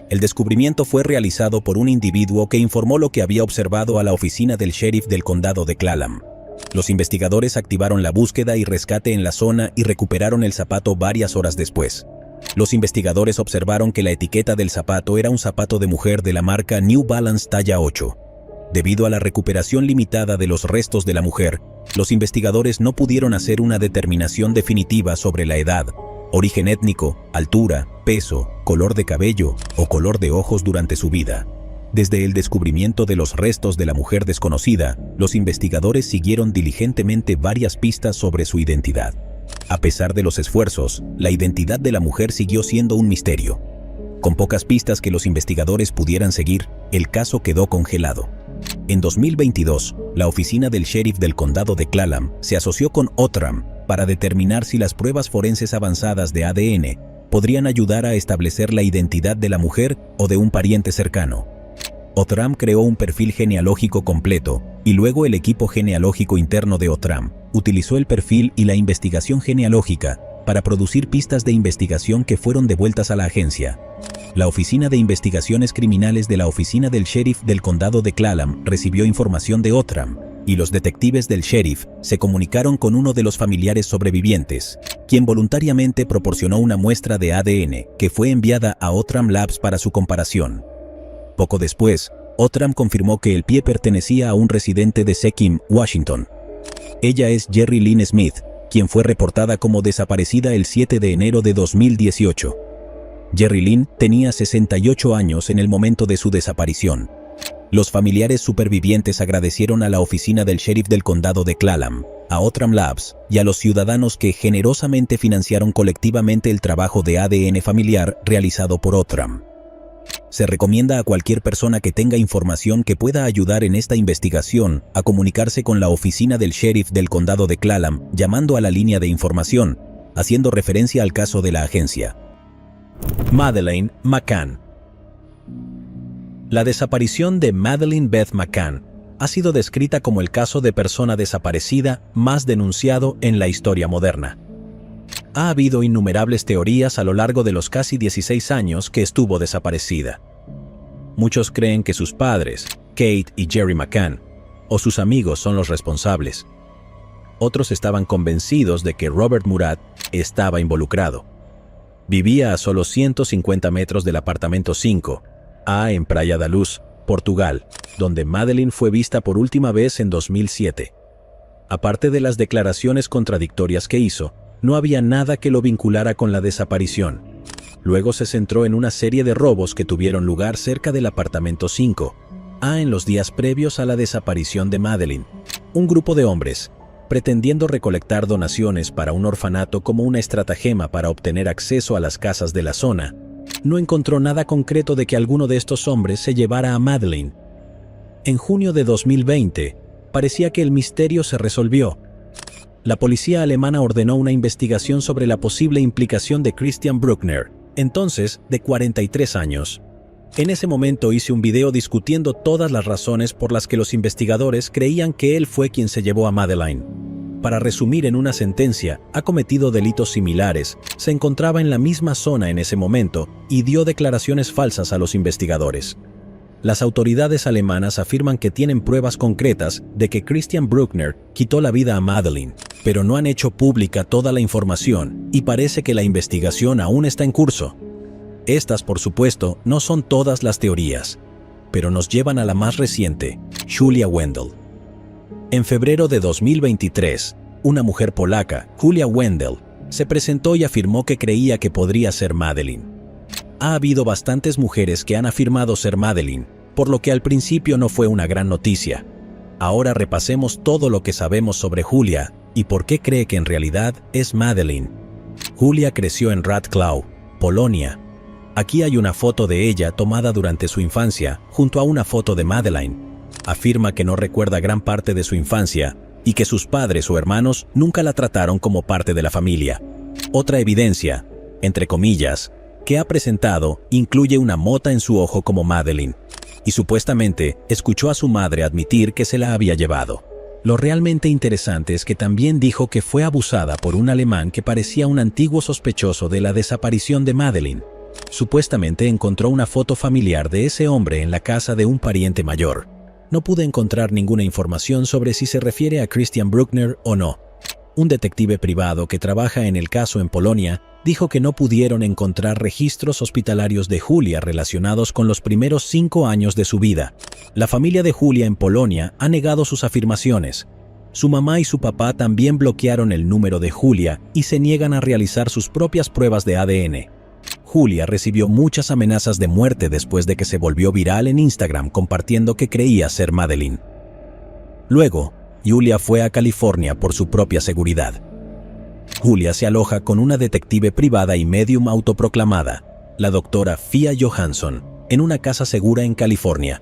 El descubrimiento fue realizado por un individuo que informó lo que había observado a la oficina del sheriff del condado de Clallam. Los investigadores activaron la búsqueda y rescate en la zona y recuperaron el zapato varias horas después. Los investigadores observaron que la etiqueta del zapato era un zapato de mujer de la marca New Balance talla 8. Debido a la recuperación limitada de los restos de la mujer, los investigadores no pudieron hacer una determinación definitiva sobre la edad, origen étnico, altura, peso, color de cabello o color de ojos durante su vida. Desde el descubrimiento de los restos de la mujer desconocida, los investigadores siguieron diligentemente varias pistas sobre su identidad. A pesar de los esfuerzos, la identidad de la mujer siguió siendo un misterio. Con pocas pistas que los investigadores pudieran seguir, el caso quedó congelado. En 2022, la oficina del sheriff del condado de Clallam se asoció con Outram para determinar si las pruebas forenses avanzadas de ADN podrían ayudar a establecer la identidad de la mujer o de un pariente cercano. Outram creó un perfil genealógico completo y luego el equipo genealógico interno de Outram utilizó el perfil y la investigación genealógica para producir pistas de investigación que fueron devueltas a la agencia. La Oficina de Investigaciones Criminales de la Oficina del Sheriff del Condado de Clallam recibió información de Outram, y los detectives del sheriff se comunicaron con uno de los familiares sobrevivientes, quien voluntariamente proporcionó una muestra de ADN que fue enviada a Outram Labs para su comparación. Poco después, Outram confirmó que el pie pertenecía a un residente de Sequim, Washington. Ella es Jerry Lynn Smith, quien fue reportada como desaparecida el 7 de enero de 2018. Jerry Lynn tenía 68 años en el momento de su desaparición. Los familiares supervivientes agradecieron a la oficina del sheriff del condado de Clallam a Outram Labs y a los ciudadanos que generosamente financiaron colectivamente el trabajo de ADN familiar realizado por Outram. Se recomienda a cualquier persona que tenga información que pueda ayudar en esta investigación a comunicarse con la oficina del sheriff del condado de Clallam llamando a la línea de información, haciendo referencia al caso de la agencia. Madeleine McCann. La desaparición de Madeleine Beth McCann ha sido descrita como el caso de persona desaparecida más denunciado en la historia moderna. Ha habido innumerables teorías a lo largo de los casi 16 años que estuvo desaparecida. Muchos creen que sus padres, Kate y Jerry McCann, o sus amigos son los responsables. Otros estaban convencidos de que Robert Murat estaba involucrado. Vivía a solo 150 metros del apartamento 5A en Praia da Luz, Portugal, donde Madeleine fue vista por última vez en 2007. Aparte de las declaraciones contradictorias que hizo, no había nada que lo vinculara con la desaparición. Luego se centró en una serie de robos que tuvieron lugar cerca del apartamento 5A en los días previos a la desaparición de Madeleine. Un grupo de hombres, pretendiendo recolectar donaciones para un orfanato como una estratagema para obtener acceso a las casas de la zona, no encontró nada concreto de que alguno de estos hombres se llevara a Madeleine. En junio de 2020, parecía que el misterio se resolvió. La policía alemana ordenó una investigación sobre la posible implicación de Christian Bruckner, entonces de 43 años. En ese momento hice un video discutiendo todas las razones por las que los investigadores creían que él fue quien se llevó a Madeleine. Para resumir en una sentencia, ha cometido delitos similares, se encontraba en la misma zona en ese momento y dio declaraciones falsas a los investigadores. Las autoridades alemanas afirman que tienen pruebas concretas de que Christian Bruckner quitó la vida a Madeleine, pero no han hecho pública toda la información y parece que la investigación aún está en curso. Estas, por supuesto, no son todas las teorías, pero nos llevan a la más reciente, Julia Wendel. En febrero de 2023, una mujer polaca, Julia Wendel, se presentó y afirmó que creía que podría ser Madeleine. Ha habido bastantes mujeres que han afirmado ser Madeleine, por lo que al principio no fue una gran noticia. Ahora repasemos todo lo que sabemos sobre Julia y por qué cree que en realidad es Madeleine. Julia creció en Wrocław, Polonia. Aquí hay una foto de ella tomada durante su infancia, junto a una foto de Madeleine. Afirma que no recuerda gran parte de su infancia y que sus padres o hermanos nunca la trataron como parte de la familia. Otra evidencia, entre comillas, que ha presentado incluye una mota en su ojo como Madeleine, y supuestamente escuchó a su madre admitir que se la había llevado. Lo realmente interesante es que también dijo que fue abusada por un alemán que parecía un antiguo sospechoso de la desaparición de Madeleine. Supuestamente encontró una foto familiar de ese hombre en la casa de un pariente mayor. No pude encontrar ninguna información sobre si se refiere a Christian Bruckner o no. Un detective privado que trabaja en el caso en Polonia dijo que no pudieron encontrar registros hospitalarios de Julia relacionados con los primeros 5 años de su vida. La familia de Julia en Polonia ha negado sus afirmaciones. Su mamá y su papá también bloquearon el número de Julia y se niegan a realizar sus propias pruebas de ADN. Julia recibió muchas amenazas de muerte después de que se volvió viral en Instagram compartiendo que creía ser Madeleine. Luego, Julia fue a California por su propia seguridad. Julia se aloja con una detective privada y medium autoproclamada, la doctora Fia Johansson, en una casa segura en California.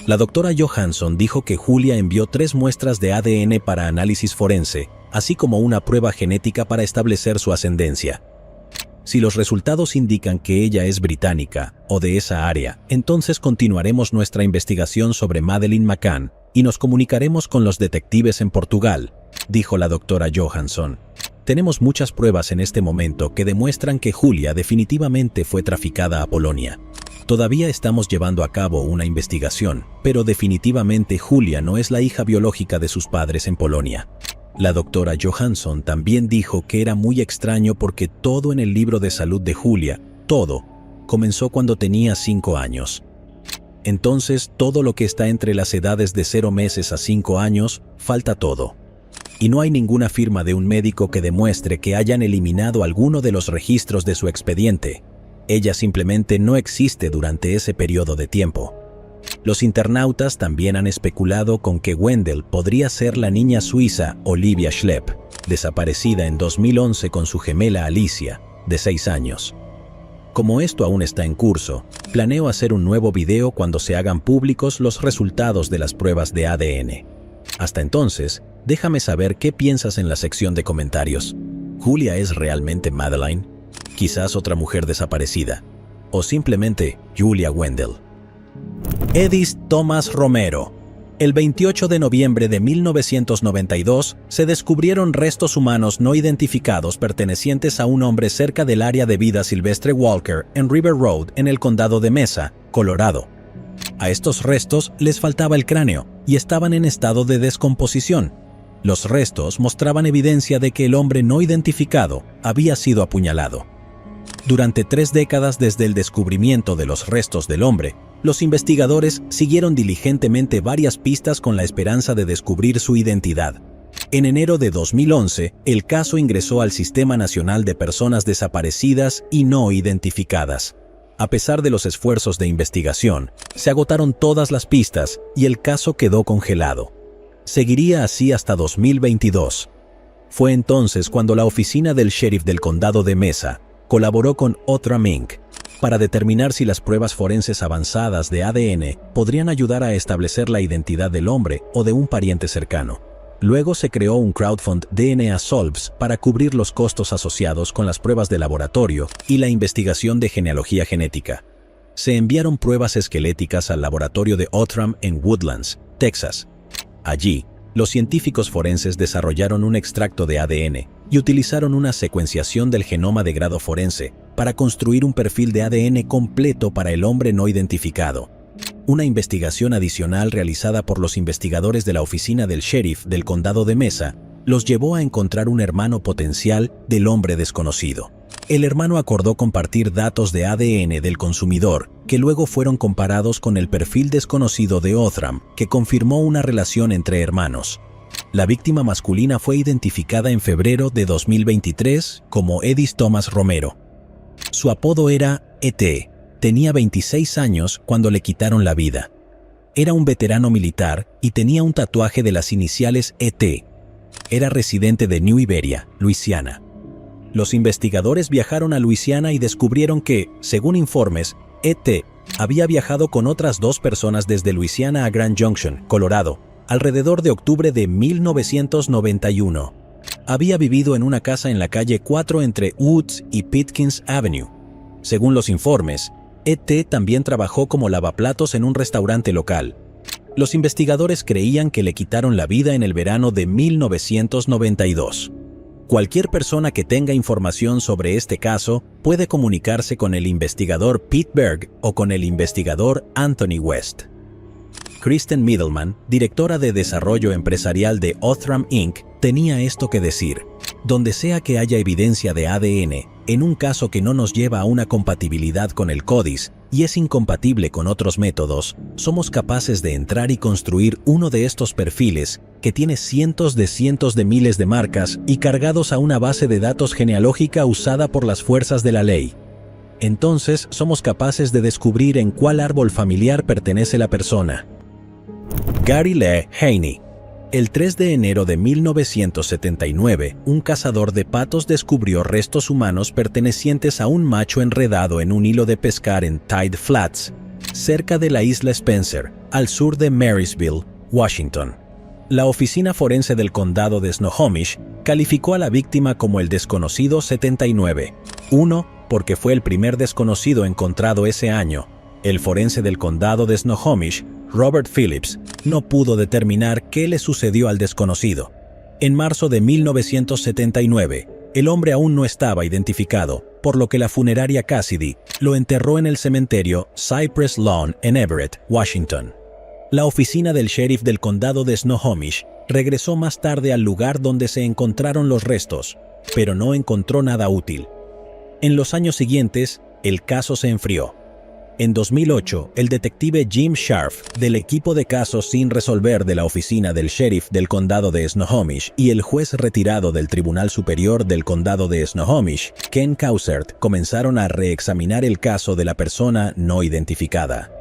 La doctora Johansson dijo que Julia envió 3 muestras de ADN para análisis forense, así como una prueba genética para establecer su ascendencia. Si los resultados indican que ella es británica o de esa área, entonces continuaremos nuestra investigación sobre Madeleine McCann y nos comunicaremos con los detectives en Portugal, dijo la doctora Johansson. Tenemos muchas pruebas en este momento que demuestran que Julia definitivamente fue traficada a Polonia. Todavía estamos llevando a cabo una investigación, pero definitivamente Julia no es la hija biológica de sus padres en Polonia. La doctora Johansson también dijo que era muy extraño porque todo en el libro de salud de Julia, todo, comenzó cuando tenía 5 años. Entonces, todo lo que está entre las edades de 0 meses a 5 años, falta todo. Y no hay ninguna firma de un médico que demuestre que hayan eliminado alguno de los registros de su expediente. Ella simplemente no existe durante ese periodo de tiempo. Los internautas también han especulado con que Wendell podría ser la niña suiza Olivia Schlepp, desaparecida en 2011 con su gemela Alicia, de 6 años. Como esto aún está en curso, planeo hacer un nuevo video cuando se hagan públicos los resultados de las pruebas de ADN. Hasta entonces, déjame saber qué piensas en la sección de comentarios. ¿Julia es realmente Madeleine? ¿Quizás otra mujer desaparecida? ¿O simplemente Julia Wendell? Edith Thomas Romero. El 28 de noviembre de 1992 se descubrieron restos humanos no identificados pertenecientes a un hombre cerca del área de vida silvestre Walker en River Road, en el condado de Mesa, Colorado. A estos restos les faltaba el cráneo y estaban en estado de descomposición. Los restos mostraban evidencia de que el hombre no identificado había sido apuñalado. Durante 3 décadas desde el descubrimiento de los restos del hombre, los investigadores siguieron diligentemente varias pistas con la esperanza de descubrir su identidad. En enero de 2011, el caso ingresó al Sistema Nacional de Personas Desaparecidas y No Identificadas. A pesar de los esfuerzos de investigación, se agotaron todas las pistas y el caso quedó congelado. Seguiría así hasta 2022. Fue entonces cuando la oficina del sheriff del condado de Mesa colaboró con Outram Inc. para determinar si las pruebas forenses avanzadas de ADN podrían ayudar a establecer la identidad del hombre o de un pariente cercano. Luego se creó un crowdfund DNA Solves para cubrir los costos asociados con las pruebas de laboratorio y la investigación de genealogía genética. Se enviaron pruebas esqueléticas al laboratorio de Outram en Woodlands, Texas. Allí, los científicos forenses desarrollaron un extracto de ADN y utilizaron una secuenciación del genoma de grado forense para construir un perfil de ADN completo para el hombre no identificado. Una investigación adicional realizada por los investigadores de la oficina del sheriff del condado de Mesa los llevó a encontrar un hermano potencial del hombre desconocido. El hermano acordó compartir datos de ADN del consumidor, que luego fueron comparados con el perfil desconocido de Outram, que confirmó una relación entre hermanos. La víctima masculina fue identificada en febrero de 2023 como Edith Thomas Romero. Su apodo era E.T. Tenía 26 años cuando le quitaron la vida. Era un veterano militar y tenía un tatuaje de las iniciales E.T. Era residente de New Iberia, Luisiana. Los investigadores viajaron a Luisiana y descubrieron que, según informes, E.T. había viajado con otras 2 personas desde Luisiana a Grand Junction, Colorado, alrededor de octubre de 1991. Había vivido en una casa en la calle 4 entre Woods y Pitkins Avenue. Según los informes, E.T. también trabajó como lavaplatos en un restaurante local. Los investigadores creían que le quitaron la vida en el verano de 1992. Cualquier persona que tenga información sobre este caso puede comunicarse con el investigador Pete Berg o con el investigador Anthony West. Kristen Middleman, directora de desarrollo empresarial de Outram Inc., tenía esto que decir: donde sea que haya evidencia de ADN, en un caso que no nos lleva a una compatibilidad con el CODIS y es incompatible con otros métodos, somos capaces de entrar y construir uno de estos perfiles que tiene cientos de miles de marcas y cargados a una base de datos genealógica usada por las fuerzas de la ley. Entonces somos capaces de descubrir en cuál árbol familiar pertenece la persona. Gary Lee Haney. El 3 de enero de 1979, un cazador de patos descubrió restos humanos pertenecientes a un macho enredado en un hilo de pescar en Tide Flats, cerca de la isla Spencer, al sur de Marysville, Washington. La oficina forense del condado de Snohomish calificó a la víctima como el desconocido 79. 1. Porque fue el primer desconocido encontrado ese año. El forense del condado de Snohomish, Robert Phillips, no pudo determinar qué le sucedió al desconocido. En marzo de 1979, el hombre aún no estaba identificado, por lo que la funeraria Cassidy lo enterró en el cementerio Cypress Lawn en Everett, Washington. La oficina del sheriff del condado de Snohomish regresó más tarde al lugar donde se encontraron los restos, pero no encontró nada útil. En los años siguientes, el caso se enfrió. En 2008, el detective Jim Scharf, del equipo de casos sin resolver de la oficina del sheriff del condado de Snohomish, y el juez retirado del Tribunal Superior del condado de Snohomish, Ken Causert, comenzaron a reexaminar el caso de la persona no identificada.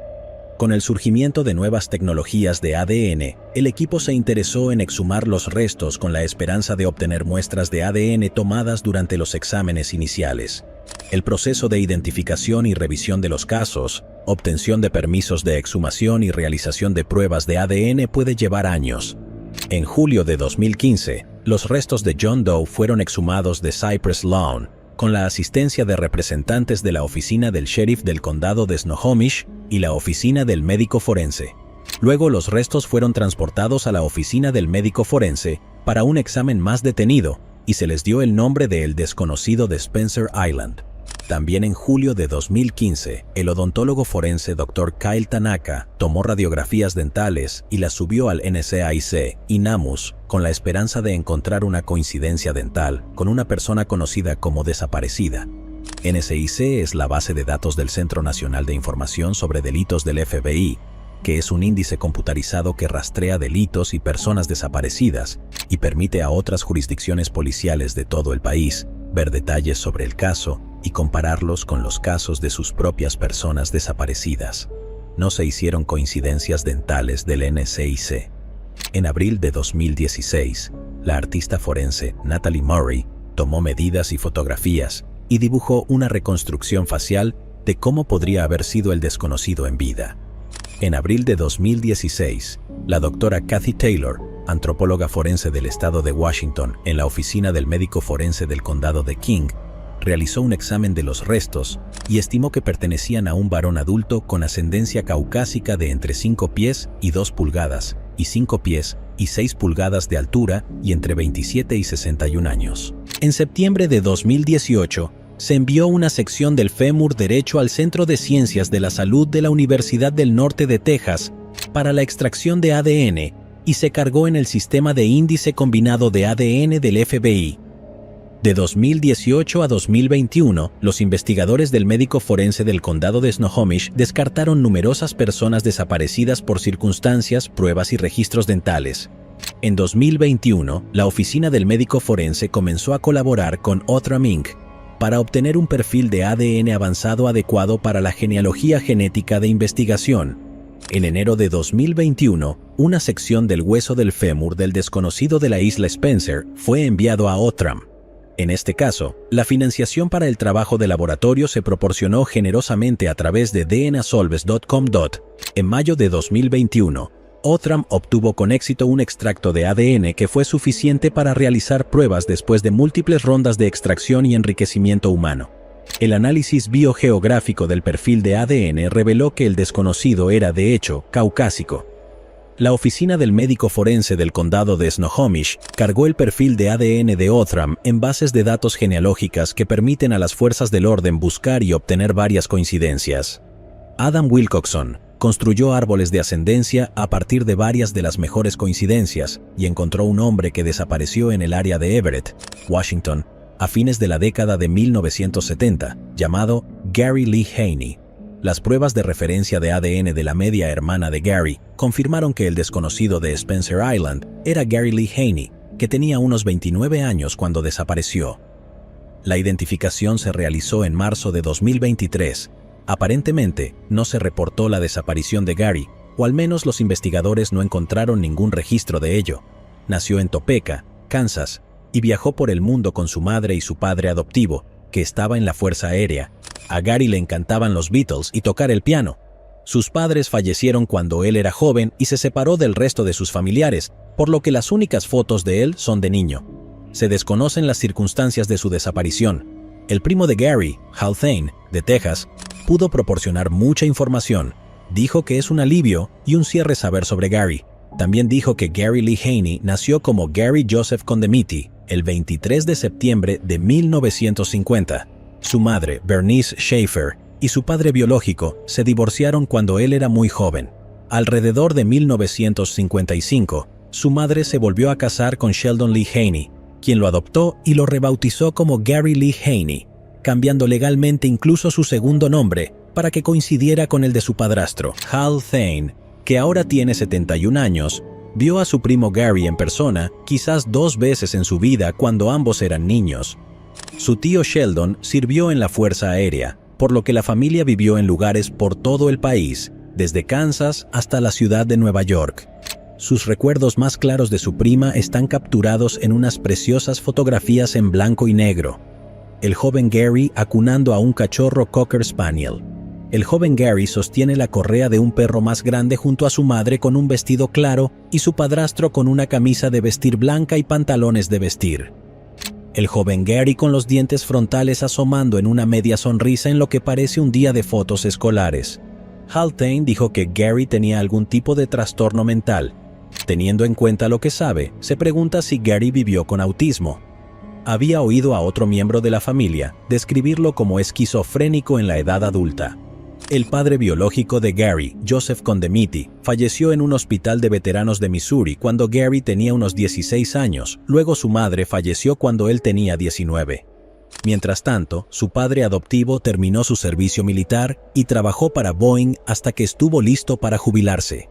Con el surgimiento de nuevas tecnologías de ADN, el equipo se interesó en exhumar los restos con la esperanza de obtener muestras de ADN tomadas durante los exámenes iniciales. El proceso de identificación y revisión de los casos, obtención de permisos de exhumación y realización de pruebas de ADN puede llevar años. En julio de 2015, los restos de John Doe fueron exhumados de Cypress Lawn, con la asistencia de representantes de la oficina del sheriff del condado de Snohomish y la oficina del médico forense. Luego los restos fueron transportados a la oficina del médico forense para un examen más detenido y se les dio el nombre de El Desconocido de Spencer Island. También en julio de 2015, el odontólogo forense Dr. Kyle Tanaka tomó radiografías dentales y las subió al NCIC y NAMUS con la esperanza de encontrar una coincidencia dental con una persona conocida como desaparecida. NCIC es la base de datos del Centro Nacional de Información sobre Delitos del FBI, que es un índice computarizado que rastrea delitos y personas desaparecidas y permite a otras jurisdicciones policiales de todo el país ver detalles sobre el caso y compararlos con los casos de sus propias personas desaparecidas. No se hicieron coincidencias dentales del NCIC. En abril de 2016, la artista forense Natalie Murray tomó medidas y fotografías y dibujó una reconstrucción facial de cómo podría haber sido el desconocido en vida. En abril de 2016, la doctora Kathy Taylor, antropóloga forense del estado de Washington en la oficina del médico forense del condado de King, realizó un examen de los restos y estimó que pertenecían a un varón adulto con ascendencia caucásica de entre 5 pies y 2 pulgadas y 5 pies y 6 pulgadas de altura y entre 27 y 61 años. En septiembre de 2018, se envió una sección del fémur derecho al Centro de Ciencias de la Salud de la Universidad del Norte de Texas para la extracción de ADN y se cargó en el sistema de índice combinado de ADN del FBI. De 2018 a 2021, los investigadores del médico forense del condado de Snohomish descartaron numerosas personas desaparecidas por circunstancias, pruebas y registros dentales. En 2021, la oficina del médico forense comenzó a colaborar con Othram Inc. para obtener un perfil de ADN avanzado adecuado para la genealogía genética de investigación. En enero de 2021, una sección del hueso del fémur del desconocido de la isla Spencer fue enviado a Othram. En este caso, la financiación para el trabajo de laboratorio se proporcionó generosamente a través de dnasolves.com. En mayo de 2021, Othram obtuvo con éxito un extracto de ADN que fue suficiente para realizar pruebas después de múltiples rondas de extracción y enriquecimiento humano. El análisis biogeográfico del perfil de ADN reveló que el desconocido era, de hecho, caucásico. La oficina del médico forense del condado de Snohomish cargó el perfil de ADN de Othram en bases de datos genealógicas que permiten a las fuerzas del orden buscar y obtener varias coincidencias. Adam Wilcoxon construyó árboles de ascendencia a partir de varias de las mejores coincidencias y encontró un hombre que desapareció en el área de Everett, Washington, a fines de la década de 1970, llamado Gary Lee Haney. Las pruebas de referencia de ADN de la media hermana de Gary confirmaron que el desconocido de Spencer Island era Gary Lee Haney, que tenía unos 29 años cuando desapareció. La identificación se realizó en marzo de 2023. Aparentemente, no se reportó la desaparición de Gary, o al menos los investigadores no encontraron ningún registro de ello. Nació en Topeka, Kansas, y viajó por el mundo con su madre y su padre adoptivo, que estaba en la Fuerza Aérea. A Gary le encantaban los Beatles y tocar el piano. Sus padres fallecieron cuando él era joven y se separó del resto de sus familiares, por lo que las únicas fotos de él son de niño. Se desconocen las circunstancias de su desaparición. El primo de Gary, Hal Thane, de Texas, pudo proporcionar mucha información. Dijo que es un alivio y un cierre saber sobre Gary. También dijo que Gary Lee Haney nació como Gary Joseph Condemiti el 23 de septiembre de 1950. Su madre, Bernice Schaefer, y su padre biológico se divorciaron cuando él era muy joven. Alrededor de 1955, su madre se volvió a casar con Sheldon Lee Haney, quien lo adoptó y lo rebautizó como Gary Lee Haney, cambiando legalmente incluso su segundo nombre para que coincidiera con el de su padrastro. Hal Thane, que ahora tiene 71 años, vio a su primo Gary en persona quizás 2 veces en su vida cuando ambos eran niños. Su tío Sheldon sirvió en la Fuerza Aérea, por lo que la familia vivió en lugares por todo el país, desde Kansas hasta la ciudad de Nueva York. Sus recuerdos más claros de su prima están capturados en unas preciosas fotografías en blanco y negro. El joven Gary acunando a un cachorro Cocker Spaniel. El joven Gary sostiene la correa de un perro más grande junto a su madre con un vestido claro y su padrastro con una camisa de vestir blanca y pantalones de vestir. El joven Gary con los dientes frontales asomando en una media sonrisa en lo que parece un día de fotos escolares. Haultain dijo que Gary tenía algún tipo de trastorno mental. Teniendo en cuenta lo que sabe, se pregunta si Gary vivió con autismo. Había oído a otro miembro de la familia describirlo como esquizofrénico en la edad adulta. El padre biológico de Gary, Joseph Condemiti, falleció en un hospital de veteranos de Missouri cuando Gary tenía unos 16 años, luego su madre falleció cuando él tenía 19. Mientras tanto, su padre adoptivo terminó su servicio militar y trabajó para Boeing hasta que estuvo listo para jubilarse.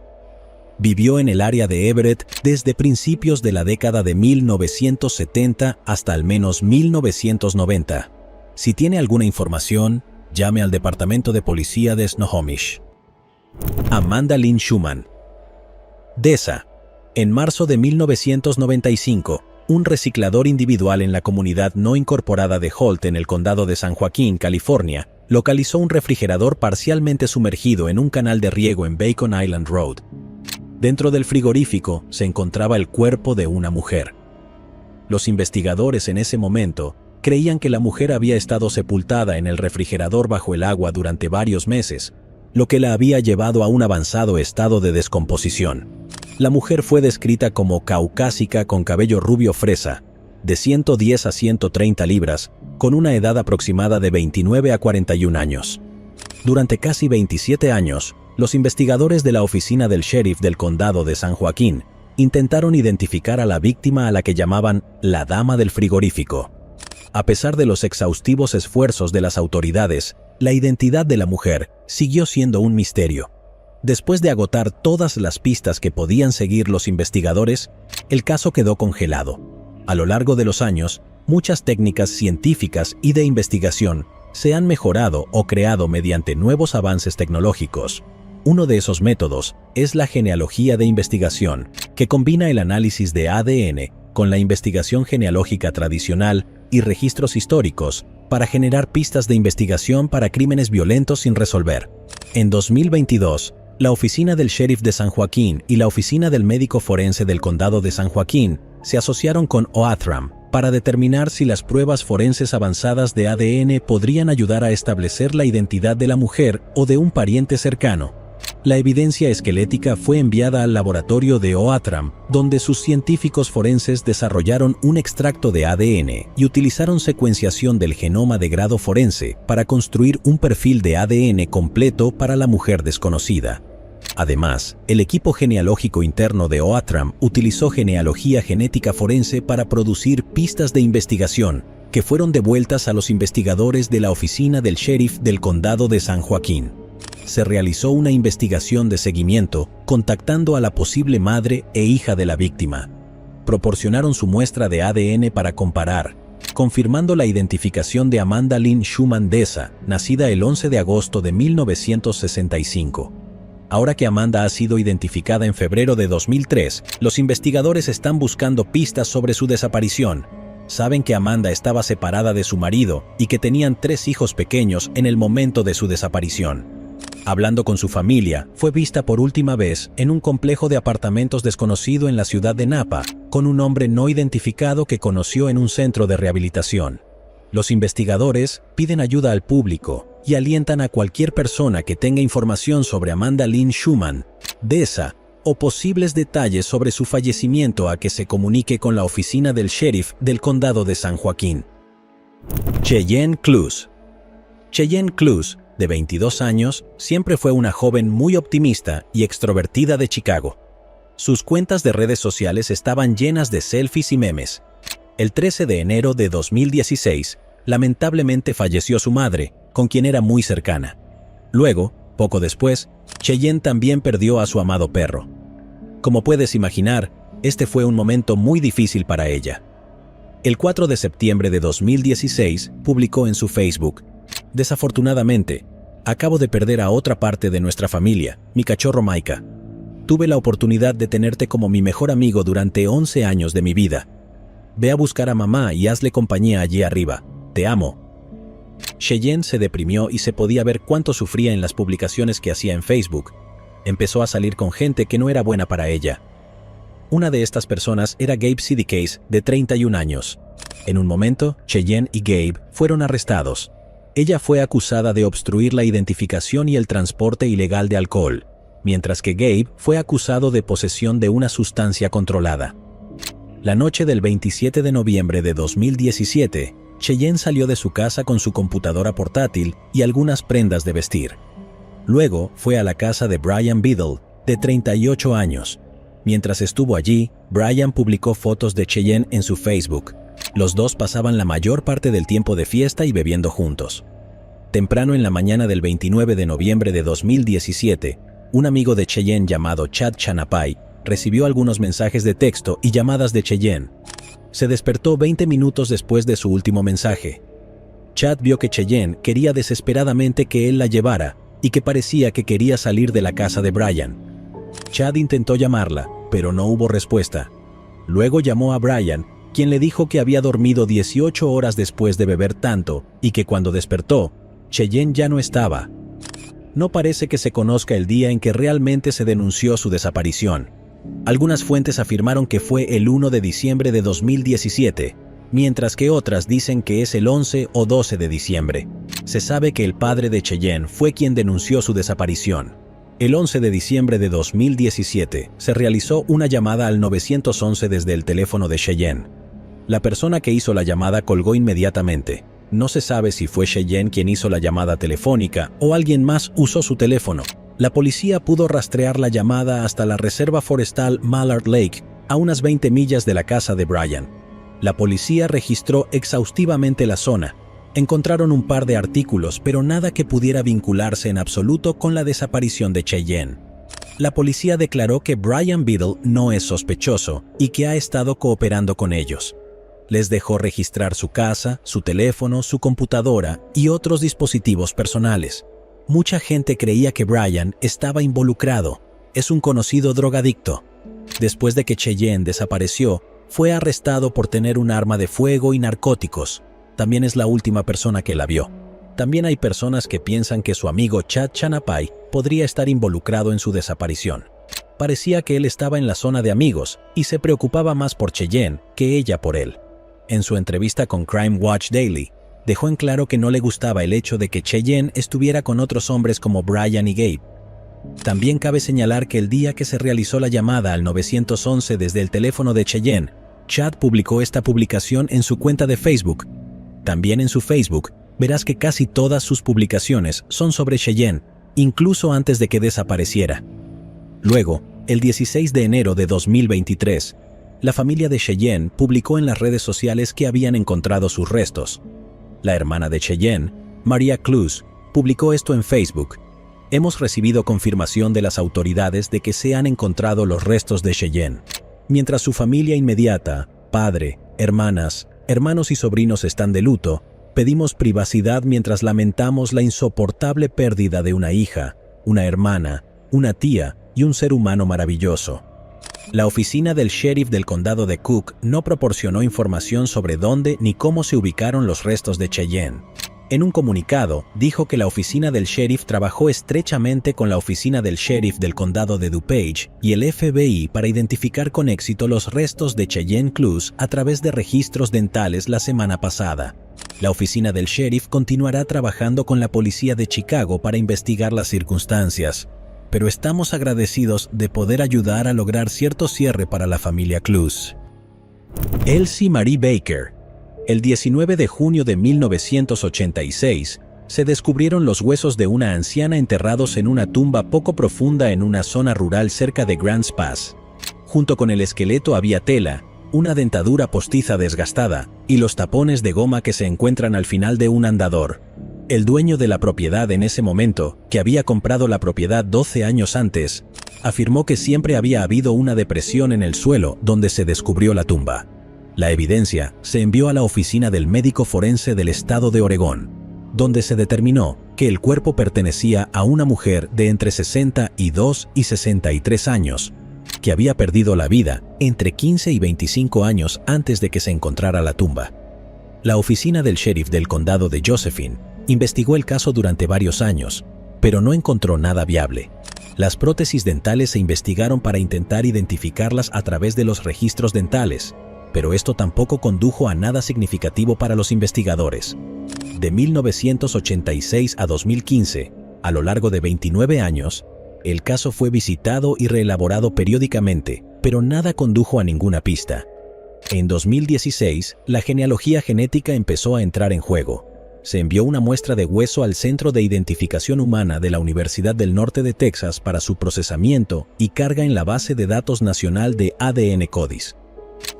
Vivió en el área de Everett desde principios de la década de 1970 hasta al menos 1990. Si tiene alguna información, llame al Departamento de Policía de Snohomish. Amanda Lynn Schumann. Deza. En marzo de 1995, un reciclador individual en la comunidad no incorporada de Holt en el condado de San Joaquín, California, localizó un refrigerador parcialmente sumergido en un canal de riego en Bacon Island Road. Dentro del frigorífico se encontraba el cuerpo de una mujer. Los investigadores en ese momento creían que la mujer había estado sepultada en el refrigerador bajo el agua durante varios meses, lo que la había llevado a un avanzado estado de descomposición. La mujer fue descrita como caucásica con cabello rubio fresa, de 110 a 130 libras, con una edad aproximada de 29 a 41 años. Durante casi 27 años, los investigadores de la oficina del sheriff del condado de San Joaquín intentaron identificar a la víctima a la que llamaban la dama del frigorífico. A pesar de los exhaustivos esfuerzos de las autoridades, la identidad de la mujer siguió siendo un misterio. Después de agotar todas las pistas que podían seguir los investigadores, el caso quedó congelado. A lo largo de los años, muchas técnicas científicas y de investigación se han mejorado o creado mediante nuevos avances tecnológicos. Uno de esos métodos es la genealogía de investigación, que combina el análisis de ADN con la investigación genealógica tradicional y registros históricos para generar pistas de investigación para crímenes violentos sin resolver. En 2022, la oficina del sheriff de San Joaquín y la oficina del médico forense del condado de San Joaquín se asociaron con OATRAM para determinar si las pruebas forenses avanzadas de ADN podrían ayudar a establecer la identidad de la mujer o de un pariente cercano. La evidencia esquelética fue enviada al laboratorio de OATRAM, donde sus científicos forenses desarrollaron un extracto de ADN y utilizaron secuenciación del genoma de grado forense para construir un perfil de ADN completo para la mujer desconocida. Además, el equipo genealógico interno de OATRAM utilizó genealogía genética forense para producir pistas de investigación que fueron devueltas a los investigadores de la oficina del sheriff del condado de San Joaquín. Se realizó una investigación de seguimiento contactando a la posible madre e hija de la víctima. Proporcionaron su muestra de ADN para comparar, confirmando la identificación de Amanda Lynn Schumann Deza, nacida el 11 de agosto de 1965. Ahora que Amanda ha sido identificada en febrero de 2003, los investigadores están buscando pistas sobre su desaparición. Saben que Amanda estaba separada de su marido y que tenían 3 hijos pequeños en el momento de su desaparición. Hablando con su familia, fue vista por última vez en un complejo de apartamentos desconocido en la ciudad de Napa, con un hombre no identificado que conoció en un centro de rehabilitación. Los investigadores piden ayuda al público y alientan a cualquier persona que tenga información sobre Amanda Lynn Schumann Deza o posibles detalles sobre su fallecimiento a que se comunique con la oficina del sheriff del condado de San Joaquín. Cheyenne Cluse. Cheyenne Cluse, de 22 años, siempre fue una joven muy optimista y extrovertida de Chicago. Sus cuentas de redes sociales estaban llenas de selfies y memes. El 13 de enero de 2016, lamentablemente falleció su madre, con quien era muy cercana. Luego, poco después, Cheyenne también perdió a su amado perro. Como puedes imaginar, este fue un momento muy difícil para ella. El 4 de septiembre de 2016, publicó en su Facebook: desafortunadamente, Acabo de perder a otra parte de nuestra familia, mi cachorro Micah. Tuve la oportunidad de tenerte como mi mejor amigo durante 11 años de mi vida. Ve a buscar a mamá y hazle compañía allí arriba. Te amo. Cheyenne se deprimió y se podía ver cuánto sufría en las publicaciones que hacía en Facebook. Empezó a salir con gente que no era buena para ella. Una de estas personas era Gabe Sidicase, de 31 años. En un momento, Cheyenne y Gabe fueron arrestados. Ella fue acusada de obstruir la identificación y el transporte ilegal de alcohol, mientras que Gabe fue acusado de posesión de una sustancia controlada. La noche del 27 de noviembre de 2017, Cheyenne salió de su casa con su computadora portátil y algunas prendas de vestir. Luego fue a la casa de Brian Biddle, de 38 años. Mientras estuvo allí, Brian publicó fotos de Cheyenne en su Facebook. Los dos pasaban la mayor parte del tiempo de fiesta y bebiendo juntos. Temprano en la mañana del 29 de noviembre de 2017, un amigo de Cheyenne llamado Chad Chanapai recibió algunos mensajes de texto y llamadas de Cheyenne. Se despertó 20 minutos después de su último mensaje. Chad vio que Cheyenne quería desesperadamente que él la llevara y que parecía que quería salir de la casa de Brian. Chad intentó llamarla, pero no hubo respuesta. Luego llamó a Brian, quien le dijo que había dormido 18 horas después de beber tanto y que cuando despertó, Cheyenne ya no estaba. No parece que se conozca el día en que realmente se denunció su desaparición. Algunas fuentes afirmaron que fue el 1 de diciembre de 2017, mientras que otras dicen que es el 11 o 12 de diciembre. Se sabe que el padre de Cheyenne fue quien denunció su desaparición. El 11 de diciembre de 2017 se realizó una llamada al 911 desde el teléfono de Cheyenne. La persona que hizo la llamada colgó inmediatamente. No se sabe si fue Cheyenne quien hizo la llamada telefónica o alguien más usó su teléfono. La policía pudo rastrear la llamada hasta la reserva forestal Mallard Lake, a unas 20 millas de la casa de Brian. La policía registró exhaustivamente la zona. Encontraron un par de artículos, pero nada que pudiera vincularse en absoluto con la desaparición de Cheyenne. La policía declaró que Brian Biddle no es sospechoso y que ha estado cooperando con ellos. Les dejó registrar su casa, su teléfono, su computadora y otros dispositivos personales. Mucha gente creía que Brian estaba involucrado. Es un conocido drogadicto. Después de que Cheyenne desapareció, fue arrestado por tener un arma de fuego y narcóticos. También es la última persona que la vio. También hay personas que piensan que su amigo Chad Chanapai podría estar involucrado en su desaparición. Parecía que él estaba en la zona de amigos y se preocupaba más por Cheyenne que ella por él. En su entrevista con Crime Watch Daily, dejó en claro que no le gustaba el hecho de que Cheyenne estuviera con otros hombres como Brian y Gabe. También cabe señalar que el día que se realizó la llamada al 911 desde el teléfono de Cheyenne, Chad publicó esta publicación en su cuenta de Facebook. También en su Facebook, verás que casi todas sus publicaciones son sobre Cheyenne, incluso antes de que desapareciera. Luego, el 16 de enero de 2023, la familia de Cheyenne publicó en las redes sociales que habían encontrado sus restos. La hermana de Cheyenne, Maria Cluse, publicó esto en Facebook. Hemos recibido confirmación de las autoridades de que se han encontrado los restos de Cheyenne. Mientras su familia inmediata, padre, hermanas, hermanos y sobrinos están de luto, pedimos privacidad mientras lamentamos la insoportable pérdida de una hija, una hermana, una tía y un ser humano maravilloso. La oficina del sheriff del condado de Cook no proporcionó información sobre dónde ni cómo se ubicaron los restos de Cheyenne. En un comunicado, dijo que la oficina del sheriff trabajó estrechamente con la oficina del sheriff del condado de DuPage y el FBI para identificar con éxito los restos de Cheyenne Cluse a través de registros dentales la semana pasada. La oficina del sheriff continuará trabajando con la policía de Chicago para investigar las circunstancias, pero estamos agradecidos de poder ayudar a lograr cierto cierre para la familia Cluse. Elsie Marie Baker. El 19 de junio de 1986, se descubrieron los huesos de una anciana enterrados en una tumba poco profunda en una zona rural cerca de Grants Pass. Junto con el esqueleto había tela, una dentadura postiza desgastada y los tapones de goma que se encuentran al final de un andador. El dueño de la propiedad en ese momento, que había comprado la propiedad 12 años antes, afirmó que siempre había habido una depresión en el suelo donde se descubrió la tumba. La evidencia se envió a la oficina del médico forense del estado de Oregón. donde se determinó que el cuerpo pertenecía a una mujer de entre 62 y 63 años, que había perdido la vida entre 15 y 25 años antes de que se encontrara la tumba. La oficina del sheriff del condado de Josephine investigó el caso durante varios años, pero no encontró nada viable. Las prótesis dentales se investigaron para intentar identificarlas a través de los registros dentales, pero esto tampoco condujo a nada significativo para los investigadores. De 1986 a 2015, a lo largo de 29 años, el caso fue visitado y reelaborado periódicamente, pero nada condujo a ninguna pista. En 2016, la genealogía genética empezó a entrar en juego. Se envió una muestra de hueso al Centro de Identificación Humana de la Universidad del Norte de Texas para su procesamiento y carga en la base de datos nacional de ADN CODIS.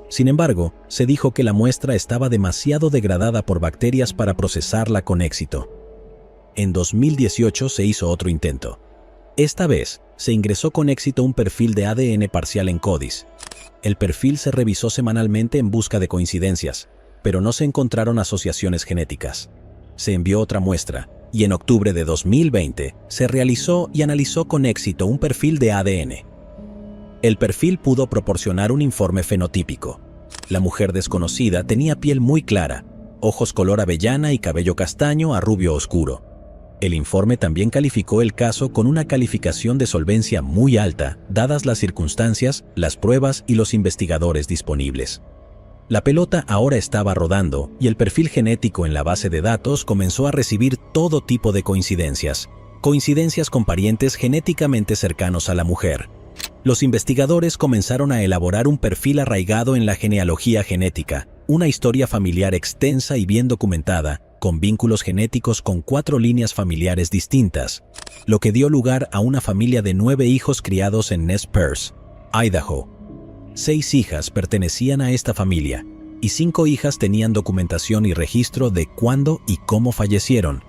Sin embargo, se dijo que la muestra estaba demasiado degradada por bacterias para procesarla con éxito. En 2018 se hizo otro intento. Esta vez, se ingresó con éxito un perfil de ADN parcial en CODIS. El perfil se revisó semanalmente en busca de coincidencias, pero no se encontraron asociaciones genéticas. Se envió otra muestra, y en octubre de 2020 se realizó y analizó con éxito un perfil de ADN. El perfil pudo proporcionar un informe fenotípico. La mujer desconocida tenía piel muy clara, ojos color avellana y cabello castaño a rubio oscuro. El informe también calificó el caso con una calificación de solvencia muy alta, dadas las circunstancias, las pruebas y los investigadores disponibles. La pelota ahora estaba rodando y el perfil genético en la base de datos comenzó a recibir todo tipo de coincidencias con parientes genéticamente cercanos a la mujer. Los investigadores comenzaron a elaborar un perfil arraigado en la genealogía genética, una historia familiar extensa y bien documentada, con vínculos genéticos con 4 líneas familiares distintas, lo que dio lugar a una familia de 9 hijos criados en Nez Perce, Idaho. 6 hijas pertenecían a esta familia, y 5 hijas tenían documentación y registro de cuándo y cómo fallecieron.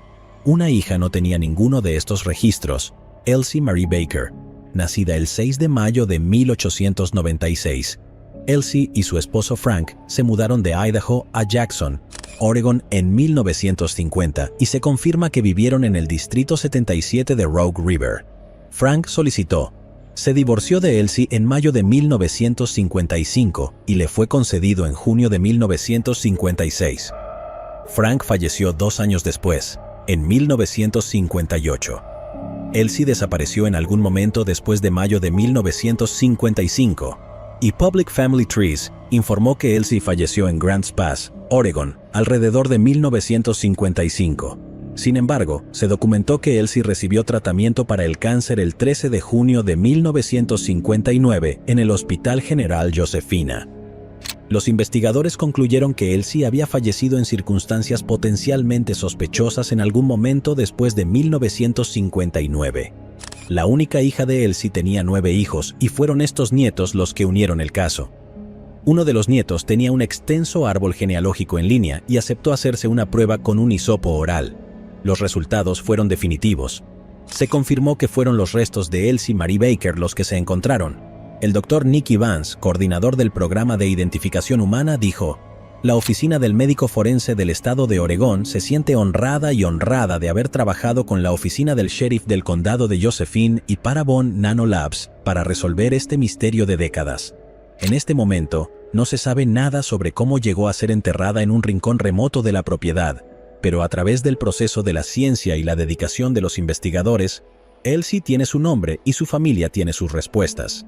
Una hija no tenía ninguno de estos registros, Elsie Marie Baker, nacida el 6 de mayo de 1896. Elsie y su esposo Frank se mudaron de Idaho a Jackson, Oregon en 1950 y se confirma que vivieron en el Distrito 77 de Rogue River. Frank se divorció de Elsie en mayo de 1955 y le fue concedido en junio de 1956. Frank falleció 2 años después, en 1958. Elsie desapareció en algún momento después de mayo de 1955, y Public Family Trees informó que Elsie falleció en Grants Pass, Oregon, alrededor de 1955. Sin embargo, se documentó que Elsie recibió tratamiento para el cáncer el 13 de junio de 1959 en el Hospital General Josefina. Los investigadores concluyeron que Elsie había fallecido en circunstancias potencialmente sospechosas en algún momento después de 1959. La única hija de Elsie tenía 9 hijos y fueron estos nietos los que unieron el caso. Uno de los nietos tenía un extenso árbol genealógico en línea y aceptó hacerse una prueba con un hisopo oral. Los resultados fueron definitivos. Se confirmó que fueron los restos de Elsie Marie Baker los que se encontraron. El Dr. Nick Evans, coordinador del programa de identificación humana, dijo: "La oficina del médico forense del estado de Oregón se siente honrada de haber trabajado con la oficina del sheriff del condado de Josephine y Parabon Nanolabs para resolver este misterio de décadas. En este momento, no se sabe nada sobre cómo llegó a ser enterrada en un rincón remoto de la propiedad, pero a través del proceso de la ciencia y la dedicación de los investigadores, Elsie tiene su nombre y su familia tiene sus respuestas".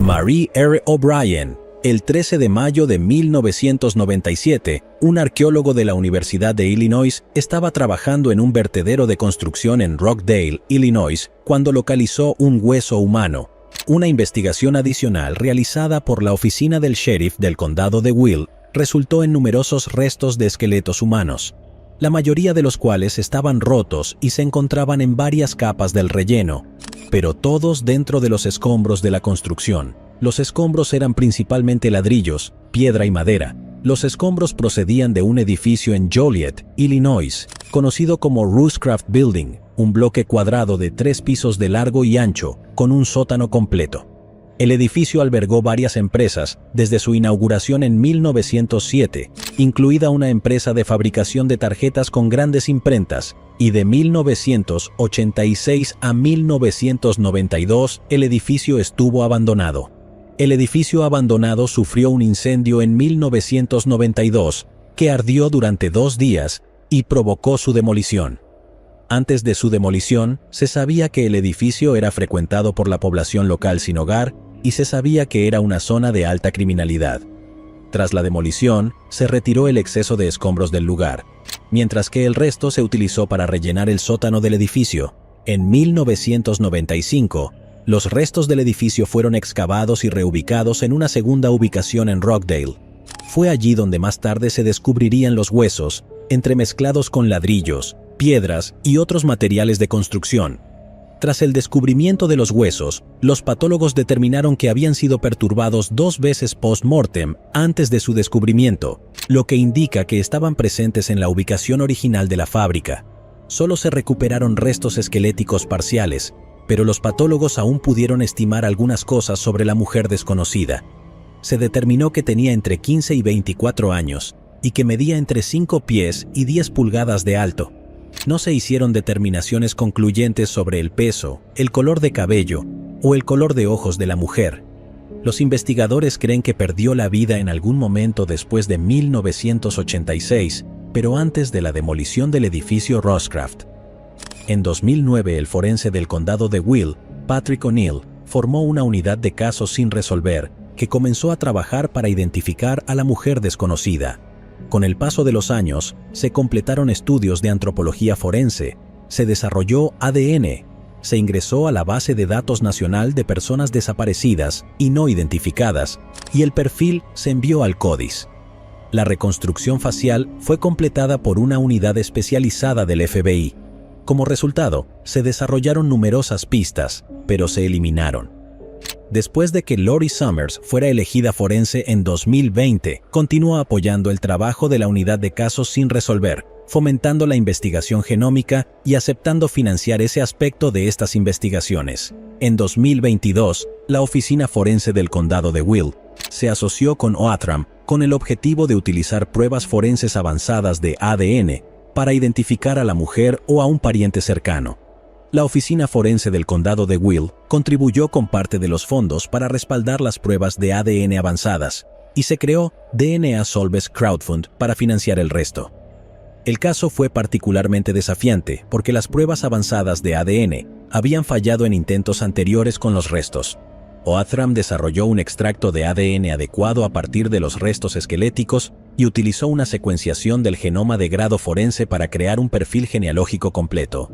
Marie R. O'Brien. El 13 de mayo de 1997, un arqueólogo de la Universidad de Illinois estaba trabajando en un vertedero de construcción en Rockdale, Illinois, cuando localizó un hueso humano. Una investigación adicional realizada por la oficina del sheriff del condado de Will resultó en numerosos restos de esqueletos humanos, la mayoría de los cuales estaban rotos y se encontraban en varias capas del relleno, pero todos dentro de los escombros de la construcción. Los escombros eran principalmente ladrillos, piedra y madera. Los escombros procedían de un edificio en Joliet, Illinois, conocido como Rooscraft Building, un bloque cuadrado de 3 pisos de largo y ancho, con un sótano completo. El edificio albergó varias empresas desde su inauguración en 1907, incluida una empresa de fabricación de tarjetas con grandes imprentas, y de 1986 a 1992 el edificio estuvo abandonado. El edificio abandonado sufrió un incendio en 1992 que ardió durante 2 días y provocó su demolición. Antes de su demolición, se sabía que el edificio era frecuentado por la población local sin hogar y se sabía que era una zona de alta criminalidad. Tras la demolición, se retiró el exceso de escombros del lugar, mientras que el resto se utilizó para rellenar el sótano del edificio. En 1995, los restos del edificio fueron excavados y reubicados en una segunda ubicación en Rockdale. Fue allí donde más tarde se descubrirían los huesos, entremezclados con ladrillos, piedras y otros materiales de construcción. Tras el descubrimiento de los huesos, los patólogos determinaron que habían sido perturbados 2 veces post-mortem antes de su descubrimiento, lo que indica que estaban presentes en la ubicación original de la fábrica. Solo se recuperaron restos esqueléticos parciales, pero los patólogos aún pudieron estimar algunas cosas sobre la mujer desconocida. Se determinó que tenía entre 15 y 24 años y que medía entre 5 pies y 10 pulgadas de alto. No se hicieron determinaciones concluyentes sobre el peso, el color de cabello o el color de ojos de la mujer. Los investigadores creen que perdió la vida en algún momento después de 1986, pero antes de la demolición del edificio Roscraft. En 2009, el forense del condado de Will, Patrick O'Neill, formó una unidad de casos sin resolver que comenzó a trabajar para identificar a la mujer desconocida. Con el paso de los años, se completaron estudios de antropología forense, se desarrolló ADN, se ingresó a la base de datos nacional de personas desaparecidas y no identificadas, y el perfil se envió al CODIS. La reconstrucción facial fue completada por una unidad especializada del FBI. Como resultado, se desarrollaron numerosas pistas, pero se eliminaron. Después de que Lori Summers fuera elegida forense en 2020, continuó apoyando el trabajo de la unidad de casos sin resolver, fomentando la investigación genómica y aceptando financiar ese aspecto de estas investigaciones. En 2022, la Oficina Forense del Condado de Will se asoció con Oathram con el objetivo de utilizar pruebas forenses avanzadas de ADN para identificar a la mujer o a un pariente cercano. La Oficina Forense del Condado de Will contribuyó con parte de los fondos para respaldar las pruebas de ADN avanzadas, y se creó DNA Solves Crowdfund para financiar el resto. El caso fue particularmente desafiante porque las pruebas avanzadas de ADN habían fallado en intentos anteriores con los restos. Oathram desarrolló un extracto de ADN adecuado a partir de los restos esqueléticos y utilizó una secuenciación del genoma de grado forense para crear un perfil genealógico completo.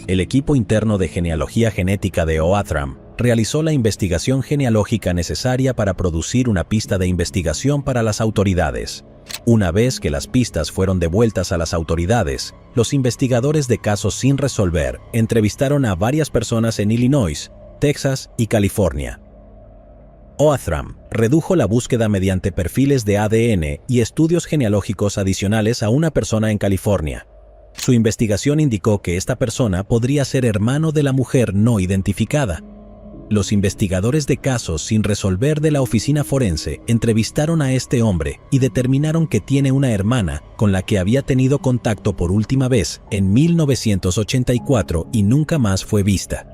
El equipo interno de genealogía genética de Oathram realizó la investigación genealógica necesaria para producir una pista de investigación para las autoridades. Una vez que las pistas fueron devueltas a las autoridades, los investigadores de casos sin resolver entrevistaron a varias personas en Illinois, Texas y California. Oathram redujo la búsqueda mediante perfiles de ADN y estudios genealógicos adicionales a una persona en California. Su investigación indicó que esta persona podría ser hermano de la mujer no identificada. Los investigadores de casos sin resolver de la oficina forense entrevistaron a este hombre y determinaron que tiene una hermana con la que había tenido contacto por última vez en 1984 y nunca más fue vista.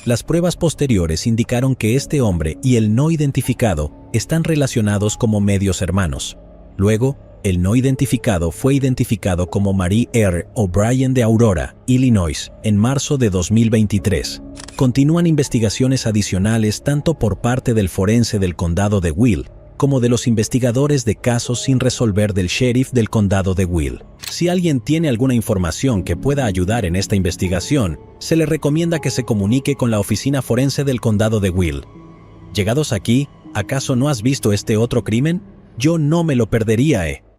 Las pruebas posteriores indicaron que este hombre y el no identificado están relacionados como medios hermanos. Luego, el no identificado fue identificado como Marie R. O'Brien de Aurora, Illinois, en marzo de 2023. Continúan investigaciones adicionales tanto por parte del forense del condado de Will, como de los investigadores de casos sin resolver del sheriff del condado de Will. Si alguien tiene alguna información que pueda ayudar en esta investigación, se le recomienda que se comunique con la oficina forense del condado de Will. Llegados aquí, ¿acaso no has visto este otro crimen? Yo no me lo perdería,